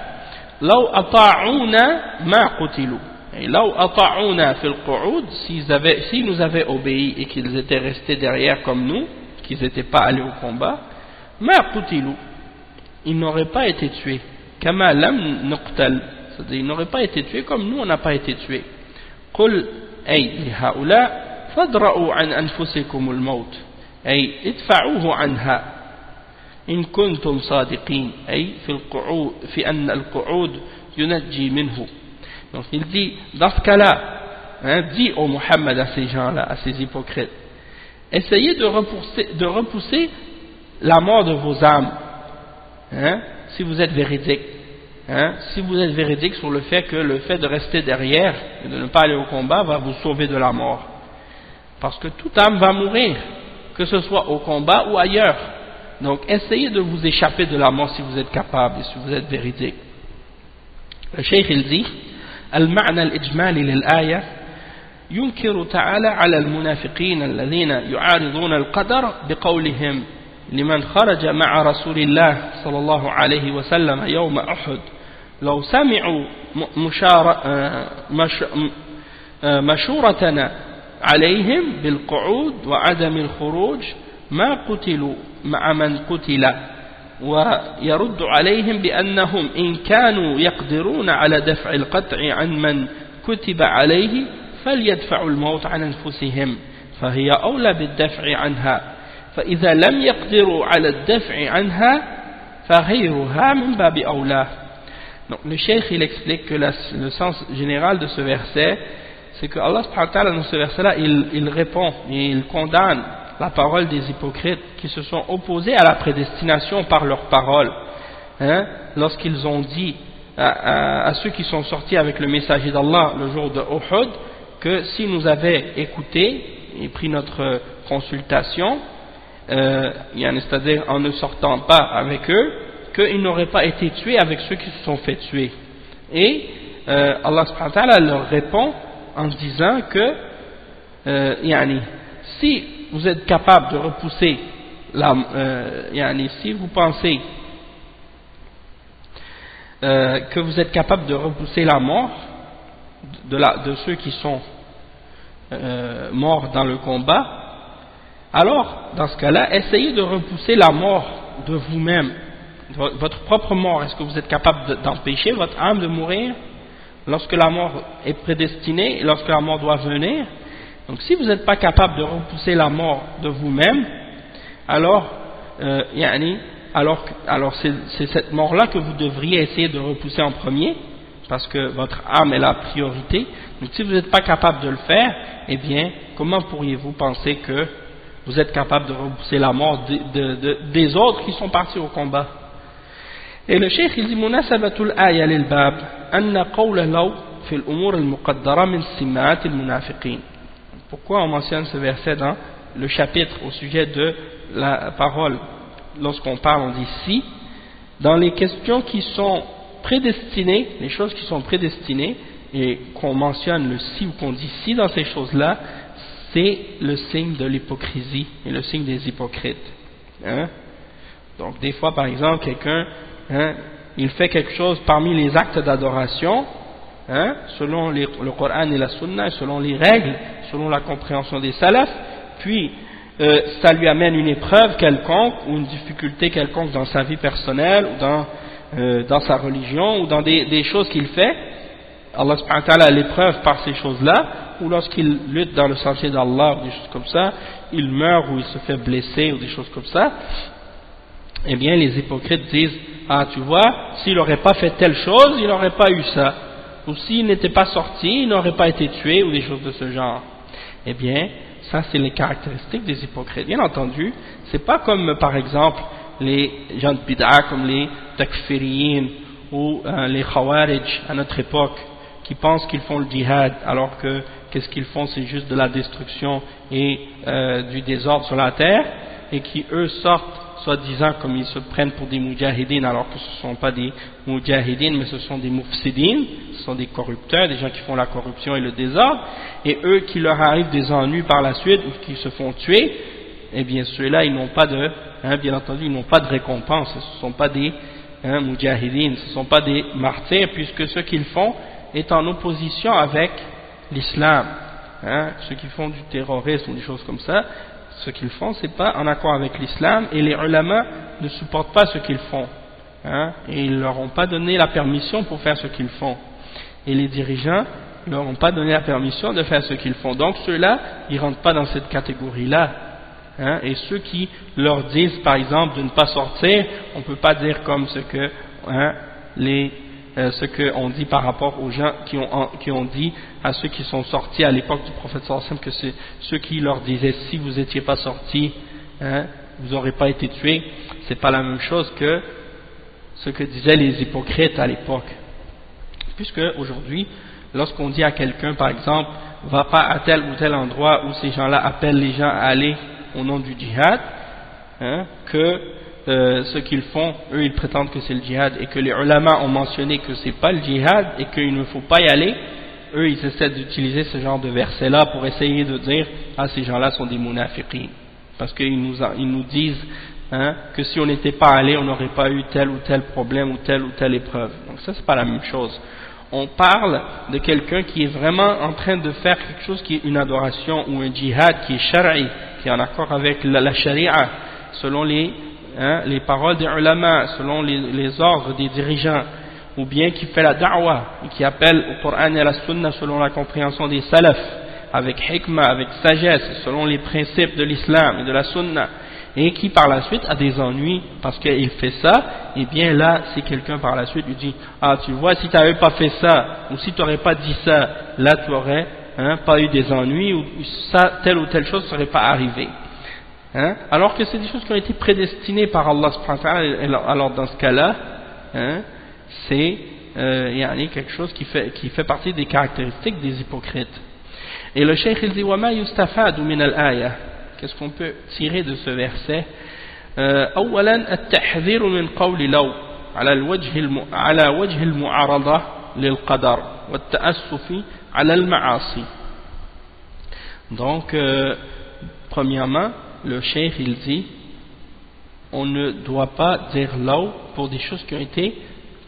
لو أطاعونا ما قتلوا. Et لو أطاعونا في القعود, s'ils nous avaient obéi et qu'ils étaient restés derrière comme nous, qu'ils n'étaient pas allés au combat, ما قتلوا, ils n'auraient pas été tués. كما لم نقتل, c'est-à-dire ils n'auraient pas été tués comme nous on n'a pas été tués. قل أي لهؤلاء فادرؤوا عن أنفسكم الموت أي ادفعوه عنها إن كنتم صادقين أي في أن القعود ينجي منه. Donc il dit, dans ce cas-là, hein, dis au Muhammad à ces gens-là, à ces hypocrites, essayez de repousser la mort de vos âmes, hein, si vous êtes véridique, hein, si vous êtes véridique sur le fait que le fait de rester derrière et de ne pas aller au combat va vous sauver de la mort, parce que toute âme va mourir, que ce soit au combat ou ailleurs. Donc essayez de vous échapper de la mort si vous êtes capable et si vous êtes véridique. Le cheikh il dit, المعنى الإجمالي للآية ينكر تعالى على المنافقين الذين يعارضون القدر بقولهم لمن خرج مع رسول الله صلى الله عليه وسلم يوم أحد لو سمعوا مشورتنا عليهم بالقعود وعدم الخروج ما قتلوا مع من قتل ويرد عليهم بأنهم إن كانوا يقدرون على دفع القطع عن من كتب عليه فليدفعوا الموت عن أنفسهم فهي أولى بالدفع عنها فإذا لم يقدروا على الدفع عنها فغيرها من باب أولى. Donc le cheikh il explique que le sens général de ce verset, c'est que Allah subhanahu wa ta'ala dans ce verset là il répond et il condamne la parole des hypocrites qui se sont opposés à la prédestination par leurs paroles, hein, lorsqu'ils ont dit à ceux qui sont sortis avec le messager d'Allah le jour de Uhud que s'ils nous avaient écoutés et pris notre consultation, c'est-à-dire en ne sortant pas avec eux, qu'ils n'auraient pas été tués avec ceux qui se sont fait tuer. Et Allah subhanahu wa ta'ala leur répond en disant que si vous êtes capable de repousser si vous pensez que vous êtes capable de repousser la mort de ceux qui sont morts dans le combat, alors dans ce cas-là essayez de repousser la mort de vous-même, votre propre mort. Est-ce que vous êtes capable d'empêcher votre âme de mourir lorsque la mort est prédestinée et lorsque la mort doit venir? Donc si vous n'êtes pas capable de repousser la mort de vous-même, alors c'est cette mort-là que vous devriez essayer de repousser en premier, parce que votre âme est la priorité. Donc si vous n'êtes pas capable de le faire, eh bien, comment pourriez-vous penser que vous êtes capable de repousser la mort des autres qui sont partis au combat? Et le cheikh il dit munasabatul aya lil bab anna qawla law fi al-umur al-muqaddara min simat al-munafiqin. Pourquoi on mentionne ce verset dans le chapitre au sujet de la parole? Lorsqu'on parle, on dit si, dans les questions qui sont prédestinées, les choses qui sont prédestinées, et qu'on mentionne le si ou qu'on dit si dans ces choses-là, c'est le signe de l'hypocrisie et le signe des hypocrites. Hein? Donc des fois, par exemple, quelqu'un, il fait quelque chose parmi les actes d'adoration, selon le Coran et la Sunna, selon les règles, selon la compréhension des salafs, puis ça lui amène une épreuve quelconque ou une difficulté quelconque dans sa vie personnelle ou dans sa religion ou dans des choses qu'il fait. Allah subhanahu wa ta'ala a l'épreuve par ces choses-là, ou lorsqu'il lutte dans le sentier d'Allah ou des choses comme ça, il meurt ou il se fait blesser ou des choses comme ça. Eh bien les hypocrites disent, ah tu vois, s'il n'aurait pas fait telle chose, il n'aurait pas eu ça, ou s'il n'était pas sorti, il n'aurait pas été tué ou des choses de ce genre. Eh bien ça c'est les caractéristiques des hypocrites. Bien entendu, c'est pas comme par exemple les gens de bid'a comme les takfiriyin ou les khawarij à notre époque qui pensent qu'ils font le djihad alors que qu'est-ce qu'ils font, c'est juste de la destruction et du désordre sur la terre, et qui eux sortent soi-disant comme ils se prennent pour des mujahidines alors que ce ne sont pas des mujahidines mais ce sont des mufsidines, ce sont des corrupteurs, des gens qui font la corruption et le désordre, et eux qui leur arrivent des ennuis par la suite ou qui se font tuer, et bien ceux-là ils n'ont pas de, bien entendu ils n'ont pas de récompense, ce ne sont pas des mujahidines, ce ne sont pas des martyrs, puisque ce qu'ils font est en opposition avec l'islam. Ceux qui font du terrorisme ou des choses comme ça, ce qu'ils font c'est pas en accord avec l'islam, et les ulama ne supportent pas ce qu'ils font, et ils leur ont pas donné la permission pour faire ce qu'ils font, et les dirigeants ne leur ont pas donné la permission de faire ce qu'ils font. Donc ceux-là ils rentrent pas dans cette catégorie-là. Et ceux qui leur disent par exemple de ne pas sortir, on ne peut pas dire comme ce que ce qu'on dit par rapport aux gens qui ont dit à ceux qui sont sortis à l'époque du prophète sallallahu alayhi wa sallam, que c'est ceux qui leur disaient si vous n'étiez pas sortis, vous n'aurez pas été tués. C'est pas la même chose que ce que disaient les hypocrites à l'époque, puisque aujourd'hui lorsqu'on dit à quelqu'un par exemple va pas à tel ou tel endroit où ces gens-là appellent les gens à aller au nom du djihad, que ce qu'ils font, eux ils prétendent que c'est le djihad, et que les ulama ont mentionné que c'est pas le djihad et qu'il ne faut pas y aller, eux ils essaient d'utiliser ce genre de verset là pour essayer de dire ah ces gens là sont des munafiqin, parce qu'ils nous disent que si on n'était pas allé on n'aurait pas eu tel ou tel problème ou telle épreuve. Donc ça c'est pas la même chose. On parle de quelqu'un qui est vraiment en train de faire quelque chose qui est une adoration ou un djihad qui est shara'i, qui est en accord avec la sharia, selon les paroles des ulama, selon les ordres des dirigeants, ou bien qui fait la da'wa, et qui appelle au Coran et à la Sunna selon la compréhension des salafs, avec hikmah, avec sagesse, selon les principes de l'islam et de la Sunna, et qui par la suite a des ennuis parce qu'il fait ça, et bien là c'est quelqu'un par la suite lui dit ah tu vois si tu n'avais pas fait ça ou si tu n'aurais pas dit ça, là tu n'aurais pas eu des ennuis, ou ça, telle ou telle chose ne serait pas arrivée, alors que c'est des choses qui ont été prédestinées par Allah subhanahu wa ta'ala. Alors dans ce cas-là c'est quelque chose qui fait partie des caractéristiques des hypocrites. Et le cheikh il dit wa ma yustafadu min al-aya, qu'est-ce qu'on peut tirer de ce verset? أولا التحذير من قول لو على وجه المعارضة للقدر والتأسف على المعاصي. Donc premièrement le cheikh il dit on ne doit pas dire law pour des choses qui ont été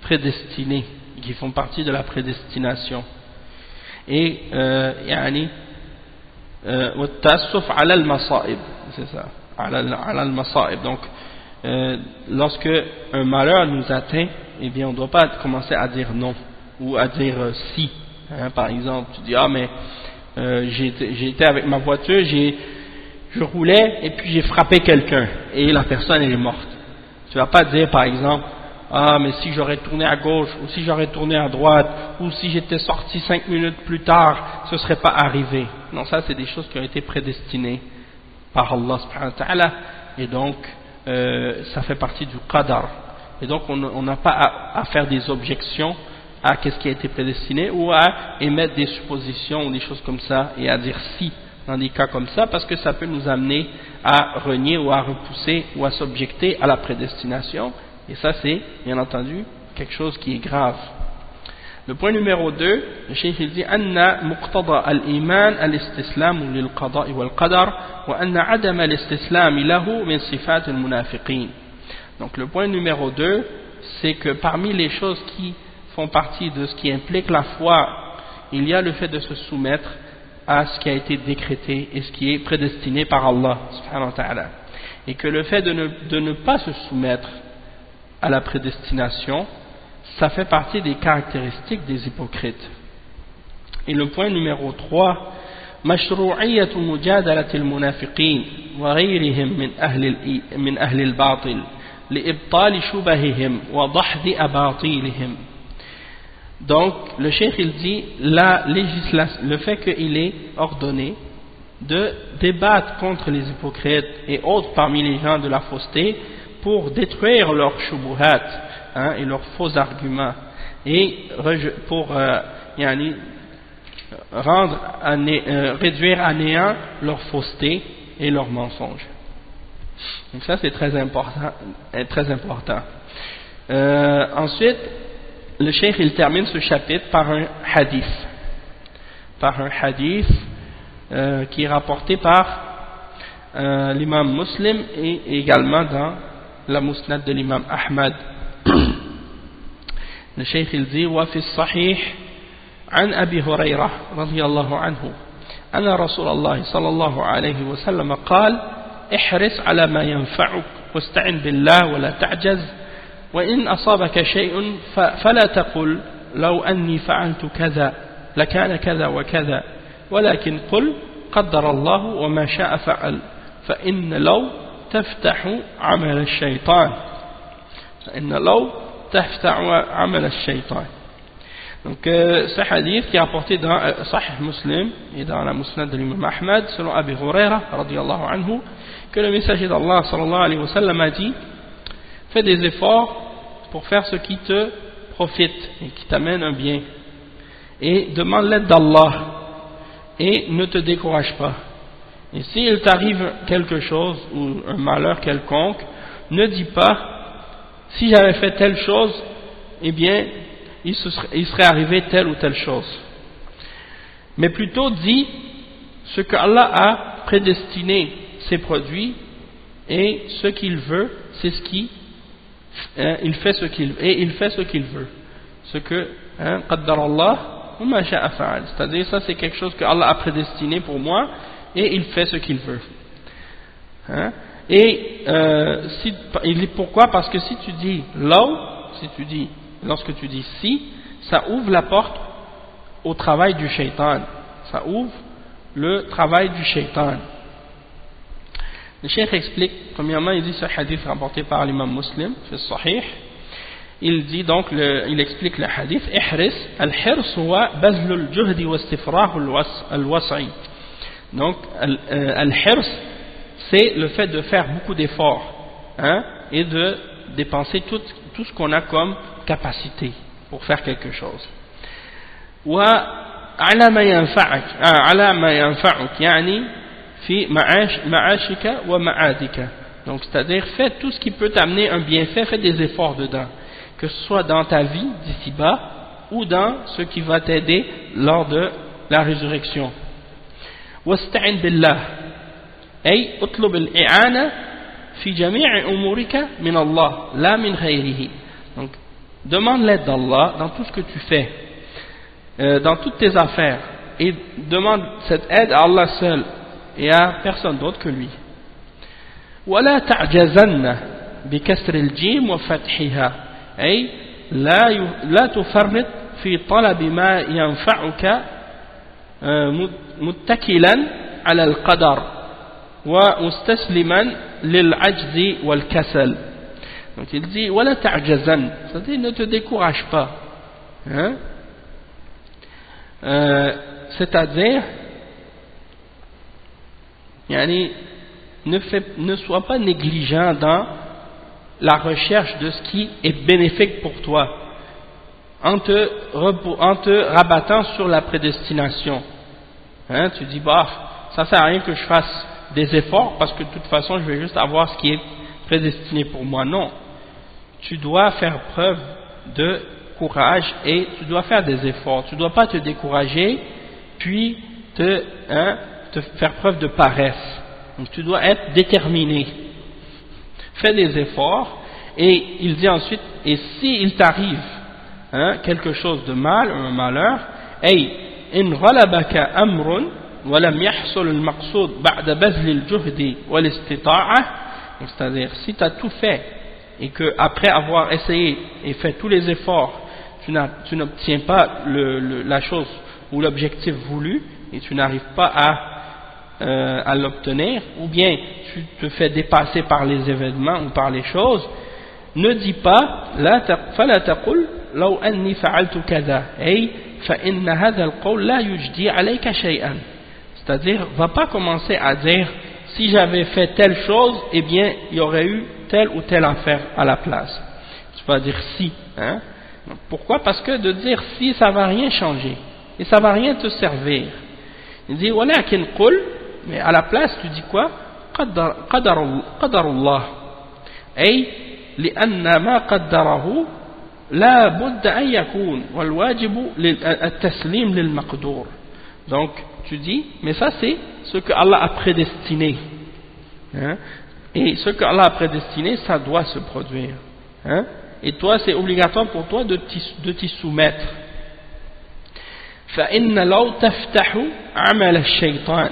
prédestinées, qui font partie de la prédestination, et والتأسف على المصائب, c'est ça, على المصائب. Donc lorsque un malheur nous atteint, eh bien on ne doit pas commencer à dire non ou à dire si, par exemple tu dis ah mais j'ai été avec ma voiture, je roulais et puis j'ai frappé quelqu'un et la personne elle est morte. Tu vas pas dire par exemple ah mais si j'aurais tourné à gauche ou si j'aurais tourné à droite ou si j'étais sorti 5 minutes plus tard ce serait pas arrivé. Non, ça c'est des choses qui ont été prédestinées par Allah subhanahu wa ta'ala, et donc ça fait partie du qadar, et donc on n'a pas à faire des objections à qu'est-ce qui a été prédestiné ou à émettre des suppositions ou des choses comme ça et à dire si dans des cas comme ça, parce que ça peut nous amener à renier ou à repousser ou à s'objecter à la prédestination, Et ça c'est, bien entendu, quelque chose qui est grave. Le point numéro 2, le cheikh il dit أن مقتضى الإيمان الاستسلام للقضاء والقدر وأن عدم الاستسلام له من صفات المنافقين. Donc le point numéro 2, c'est que parmi les choses qui font partie de ce qui implique la foi, il y a le fait de se soumettre à ce qui a été décrété et ce qui est prédestiné par Allah subhanahu wa ta'ala. Et que le fait de ne pas se soumettre à la prédestination, ça fait partie des caractéristiques des hypocrites. Et le point numéro 3, مشروعية مجادلة المنافقين وغيرهم من أهل الباطل لإبطال شبههم وضحض أباطيلهم. Donc le cheikh il dit la législation, le fait qu'il est ordonné de débattre contre les hypocrites et autres parmi les gens de la fausseté pour détruire leurs shubuhat, et leurs faux arguments, et pour réduire à néant leur fausseté et leurs mensonges. Donc ça c'est très important. Ensuite, le cheikh il termine ce chapitre par un hadith qui est rapporté par l'imam Muslim et également dans la musnad de l'imam Ahmad. Le cheikh il dit وفي الصحيح عن أبي هريرة رضي الله عنه أن رسول الله صلى الله عليه وسلم قال احرص على ما ينفعك واستعن بالله ولا تعجز وإن أصابك شيء فلا تقل لو أني فعلت كذا لكان كذا وكذا ولكن قل قدر الله وما شاء فعل فإن لو تفتح عمل الشيطان Donc ce hadith qui est rapporté dans Sahih Muslim et dans la Musnad de l'imam Ahmad selon Abi Huraira radiyallahu anhu, que le messager d'Allah sallallahu alayhi wa sallam a dit: fais des efforts pour faire ce qui te profite et qui t'amène un bien, et demande l'aide d'Allah et ne te décourage pas. Et s'il t'arrive quelque chose ou un malheur quelconque, ne dis pas: si j'avais fait telle chose, eh bien il serait arrivé telle ou telle chose. Mais plutôt dis ce que Allah a prédestiné ses produits, et ce qu'il veut, c'est ce qui il fait ce qu'il veut. Ce que qaddar Allah wa ma sha'a fa'al. C'est-à-dire ça c'est quelque chose que Allah a prédestiné pour moi et il fait ce qu'il veut. Il dit pourquoi? Parce que si tu dis lorsque tu dis si, ça ouvre la porte au travail du shaitan. Ça ouvre le travail du shaitan. Le cheikh explique, premièrement, il dit ce hadith rapporté par l'imam Muslim, c'est sahih. Il dit donc, il explique le hadith: ihris, al-hirs huwa bazlul juhdi wa istifrahu al-was'i. Donc, al-hirs, c'est le fait de faire beaucoup d'efforts, et de dépenser tout ce qu'on a comme capacité pour faire quelque chose. Wa ala ma yanfa'uk, yani fi ma'ashika wa ma'adika. Donc c'est-à-dire fais tout ce qui peut t'amener un bienfait, fais des efforts dedans, que ce soit dans ta vie d'ici-bas ou dans ce qui va t'aider lors de la résurrection. Wasta'in billah, ay utlub al-i'ana fi jami'i umurika min Allah la min ghayrihi. Donc demande l'aide d'Allah dans tout ce que tu fais, dans toutes tes affaires, et demande cette aide à Allah seul et à personne d'autre que lui. ولا تعجزن بكسر الجيم وفتحها أي لا تفرط في طلب ما ينفعك متكلا على القدر ومستسلما للعجز والكسل. Donc il dit ولا تعجزن, c'est-à-dire ne te décourage pas, c'est-à-dire ne sois pas négligent dans la recherche de ce qui est bénéfique pour toi, en te rabattant sur la prédestination. Tu dis ça sert à rien que je fasse des efforts parce que de toute façon je vais juste avoir ce qui est prédestiné pour moi. Non, tu dois faire preuve de courage et tu dois faire des efforts. Tu ne dois pas te décourager puis te faire preuve de paresse. Donc tu dois être déterminé. Fais des efforts et il dit ensuite, et s'il t'arrive quelque chose de mal, un malheur, أي إن غلبك أمر ولم يحصل المقصود بعد بذل الجهد والاستطاعة, c'est-à-dire si tu as tout fait et que après avoir essayé et fait tous les efforts tu n'obtiens pas la chose ou l'objectif voulu et tu n'arrives pas à l'obtenir, ou bien tu te fais dépasser par les événements ou par les choses, ne dis pas فلا تقل لو أني فعلت كذا أي فإن هذا القول لا يجدي عليك شيئا, c'est-à-dire va pas commencer à dire si j'avais fait telle chose eh bien il y aurait eu telle ou telle affaire à la place. Tu vas dire si, pourquoi? Parce que de dire si ça va rien changer et ça va rien te servir. Il dit ولكن قل, mais à la place tu dis quoi? قدر الله أي لأن ما قدره لا بد أن يكون والواجب التسليم للمقدور. Donc tu dis mais ça c'est ce que Allah a prédestiné, et ce que Allah a prédestiné ça doit se produire, et toi c'est obligatoire pour toi de t'y soumettre. فإن لو تفتح عمل الشيطان,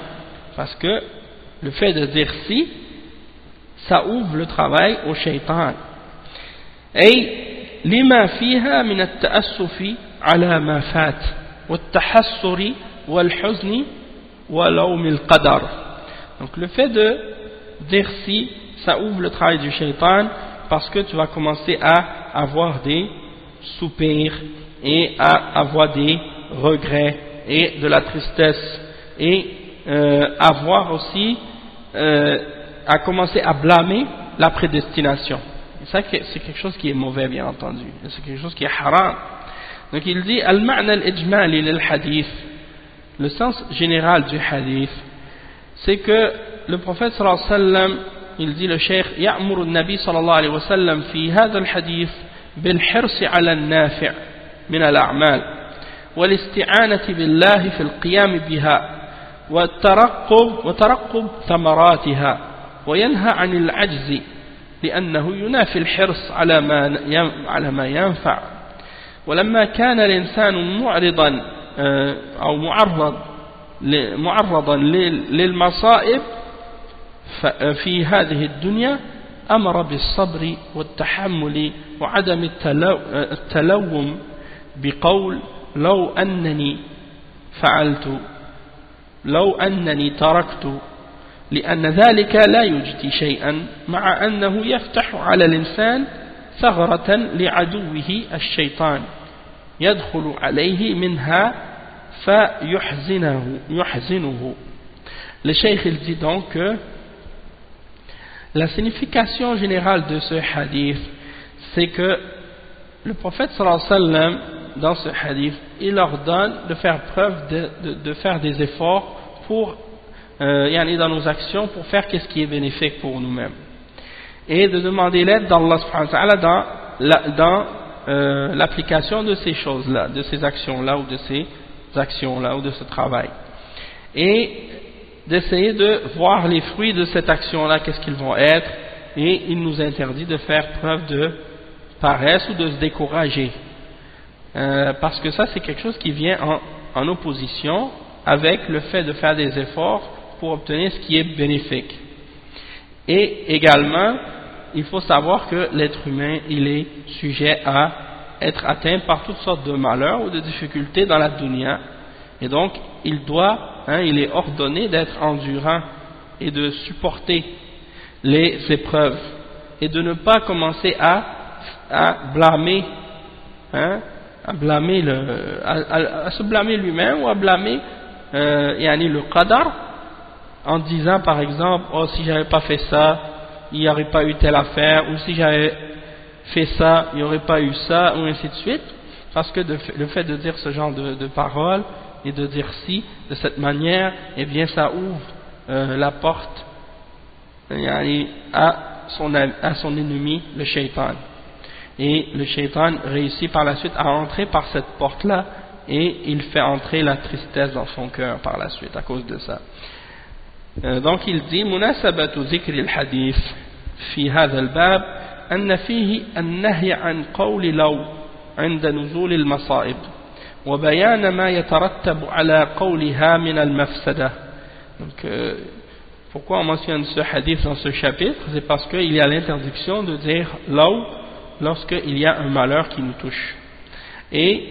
parce que le fait de dire si ça ouvre le travail au shaitan, أي لما فيها من التأسف على ما فات والتحسر والحزن ولوم القدر. Donc le fait de dire si ça ouvre le travail du shaitan parce que tu vas commencer à avoir des soupirs et à avoir des regrets et de la tristesse et avoir aussi à commencer à blâmer la prédestination. Et ça c'est quelque chose qui est mauvais bien entendu, c'est quelque chose qui est haram. Donc il dit al-ma'na al-ijmali lil-hadith, le sens général du hadith, c'est que le prophète sallallahu alayhi wa sallam, il dit le cheikh ya'muru an-nabi sallallahu alayhi wa sallam fi hadha al-hadith bil-hirs 'ala an-nafi' min al-a'mal wal-isti'anati billahi fi al-qiyam biha وترقب ثمراتها وينهى عن العجز لأنه ينافي الحرص على ما ينفع. ولما كان الإنسان معرضا أو معرضا للمصائب في هذه الدنيا أمر بالصبر والتحمل وعدم التلوم بقول لو أنني تركت لأن ذلك لا يجدي شيئا مع أنه يفتح على الإنسان ثغرة لعدوه الشيطان يدخل عليه منها فيحزنه. Le cheikh il dit donc que la signification générale de ce hadith c'est que le prophète sallallahu alayhi wa sallam dans ce hadith il ordonne de faire preuve de faire des efforts pour dans nos actions pour faire ce qui est bénéfique pour nous-mêmes et de demander l'aide d'Allah subhanahu wa ta'ala dans l'application de ces choses-là, de ces actions-là ou de ces actions-là ou de ce travail, et d'essayer de voir les fruits de cette action-là, qu'est-ce qu'ils vont être, et il nous interdit de faire preuve de paresse ou de se décourager, parce que ça c'est quelque chose qui vient en opposition avec le fait de faire des efforts pour obtenir ce qui est bénéfique. Et également il faut savoir que l'être humain il est sujet à être atteint par toutes sortes de malheurs ou de difficultés dans la dunya, et donc il est ordonné d'être endurant et de supporter les épreuves et de ne pas commencer à blâmer à se blâmer lui-même ou à blâmer le qadar en disant par exemple oh si j'avais pas fait ça il n'y aurait pas eu telle affaire, ou si j'avais fait ça il n'y aurait pas eu ça, ou ainsi de suite, parce que le fait de dire ce genre de paroles et de dire si de cette manière, eh bien ça ouvre la porte à son ennemi le shaitan. et le shaitan réussit par la suite à entrer par cette porte-là et il fait entrer la tristesse dans son cœur par la suite à cause de ça. Donc il dit مناسبة ذكر الحديث في هذا الباب أن فيه النهي عن قول لو عند نزول المصائب وبيان ما يترتب على قولها من المفسدة. Donc pourquoi on mentionne ce hadith dans ce chapitre? C'est parce qu'il y a l'interdiction de dire law lorsqu'il y a un malheur qui nous touche. Et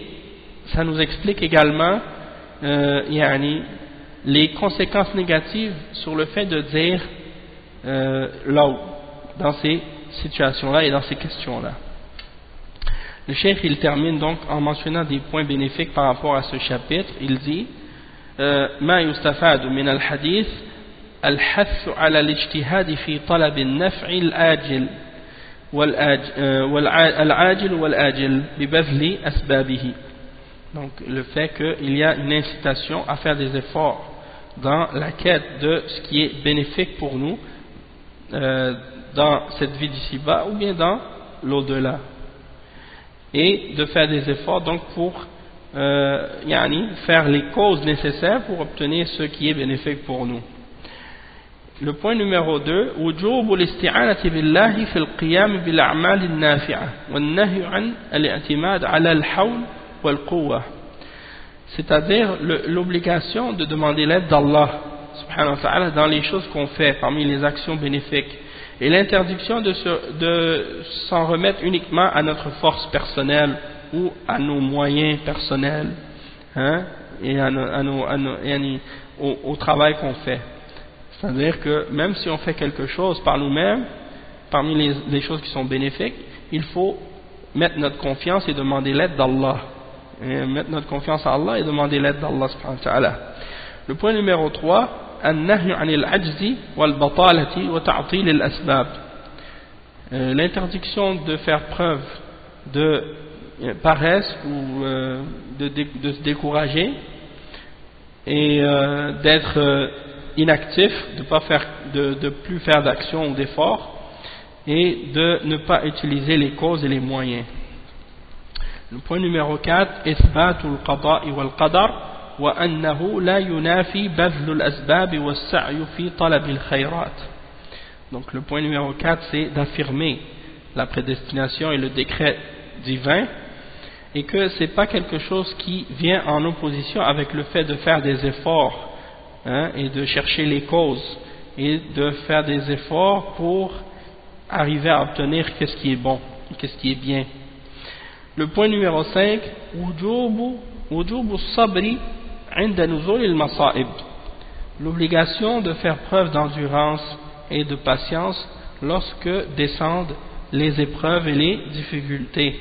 ça nous explique également les conséquences négatives sur le fait de dire law dans ces situations-là et dans ces questions-là. Le cheikh il termine donc en mentionnant des points bénéfiques par rapport à ce chapitre. Il dit ما يستفاد من الحديث الحث على الاجتهاد في طلب النفع العاجل والآجل ببذل أسبابه. Donc le fait qu'il y a une incitation à faire des efforts dans la quête de ce qui est bénéfique pour nous dans cette vie d'ici-bas ou bien dans l'au-delà, et de faire des efforts donc pour faire les causes nécessaires pour obtenir ce qui est bénéfique pour nous. Le point numéro 2, وجوب الاستعانة بالله في القيام بالأعمال النافعة والنهي عن الاعتماد على الحول والقوة. C'est-à-dire l'obligation de demander l'aide d'Allah subhanahu wa ta'ala dans les choses qu'on fait parmi les actions bénéfiques, et l'interdiction de s'en remettre uniquement à notre force personnelle ou à nos moyens personnels, et au travail qu'on fait. C'est-à-dire que même si on fait quelque chose par nous-mêmes, parmi les choses qui sont bénéfiques, il faut mettre notre confiance et demander l'aide d'Allah. Mettre notre confiance à Allah et demander l'aide d'Allah subhanahu wa ta'ala. Le point numéro 3, النهي عن العجز والبطالة وتعطيل الأسباب. L'interdiction de faire preuve de paresse ou de se décourager et d'être inactif, de plus faire d'action ou d'effort, et de ne pas utiliser les causes et les moyens. Le point numéro 4, إثبات القضاء والقدر وأنه لا ينافي بذل الأسباب والسعي في طلب الخيرات. Donc le point numéro 4, c'est d'affirmer la prédestination et le décret divin, et que ce n'est pas quelque chose qui vient en opposition avec le fait de faire des efforts, et de chercher les causes et de faire des efforts pour arriver à obtenir qu'est-ce qui est bon, qu'est-ce qui est bien. Le point numéro 5, وجوب الصبر عند نزول المصائب. L'obligation de faire preuve d'endurance et de patience lorsque descendent les épreuves et les difficultés.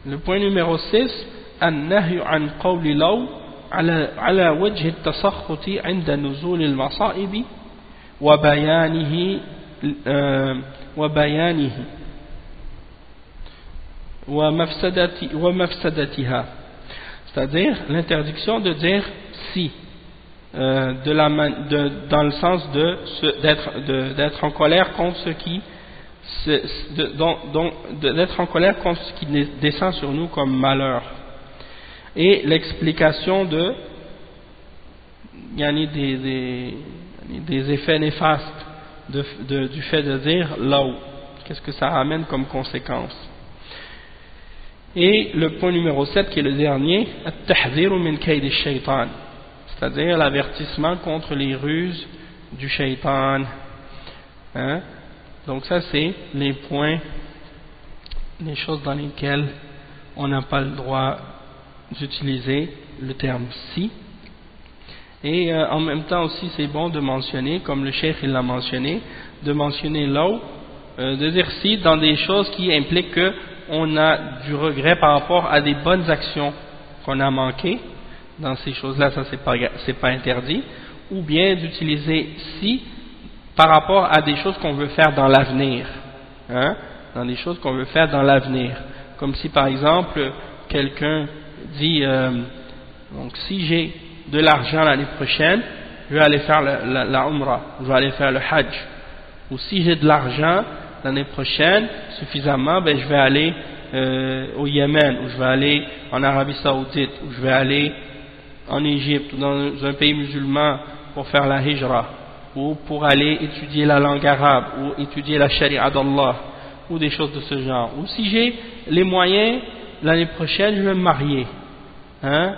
Le point numéro 6, النهي عن قول لو على وجه التسخط عند نزول المصائب وبيانه ومفسدتها. C'est-à-dire l'interdiction de dire si, dans le sens d'être en colère contre ce qui d'être en colère contre ce qui descend sur nous comme malheur, et l'explication des effets néfastes du fait de dire law, qu'est-ce que ça ramène comme conséquence. Et le point numéro 7 qui est le dernier, التحذير من كيد الشيطان, c'est-à-dire l'avertissement contre les ruses du shaitan. Donc ça c'est les points, les choses dans lesquelles on n'a pas le droit d'utiliser le terme si. Et en même temps aussi c'est bon de mentionner, comme le cheikh il l'a mentionné, de mentionner law, de dire si dans des choses qui impliquent que on a du regret par rapport à des bonnes actions qu'on a manquées. Dans ces choses-là, ça c'est pas interdit. Ou bien d'utiliser si par rapport à des choses qu'on veut faire dans l'avenir, dans des choses qu'on veut faire dans l'avenir. Comme si par exemple quelqu'un dit donc si j'ai de l'argent l'année prochaine, je vais aller faire la Umrah, je vais aller faire le Hajj. Ou si j'ai de l'argent l'année prochaine suffisamment, ben je vais aller au Yémen, ou je vais aller en Arabie Saoudite, ou je vais aller en Égypte, ou dans un pays musulman pour faire la hijra, ou pour aller étudier la langue arabe, ou étudier la charia d'Allah, ou des choses de ce genre. Ou si j'ai les moyens, l'année prochaine, je vais me marier. Hein?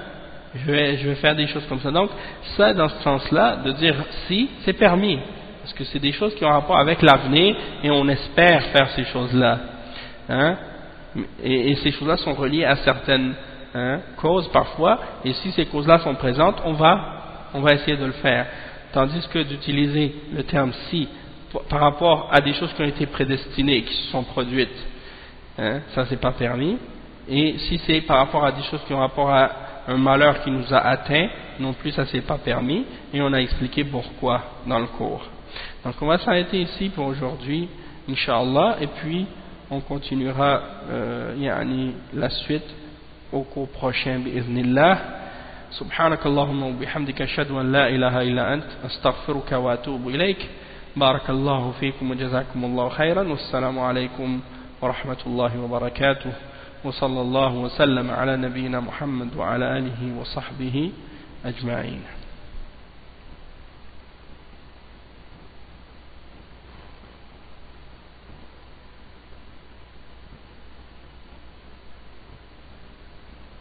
Je vais faire des choses comme ça. Donc, ça, dans ce sens-là, de dire si, c'est permis. Parce que c'est des choses qui ont rapport avec l'avenir, et on espère faire ces choses-là. Hein? Et ces choses-là sont reliées à certaines causes parfois, et si ces causes-là sont présentes, on va essayer de le faire. Tandis que d'utiliser le terme si par rapport à des choses qui ont été prédestinées, qui se sont produites, ça c'est pas permis. Et si c'est par rapport à des choses qui ont rapport à un malheur qui nous a atteint, non plus ça c'est pas permis, et on a expliqué pourquoi dans le cours. Donc on va s'arrêter ici pour aujourd'hui, Inch'Allah, et puis on continuera la suite au cours prochain bi'idhnillah. سبحانك اللهم وبحمدك أشهد أن لا إله إلا أنت أستغفرك وأتوب إليك بارك الله فيكم وجزاكم الله خيرا والسلام عليكم ورحمة الله وبركاته وصلى الله وسلم على نبينا محمد وعلى آله وصحبه أجمعين.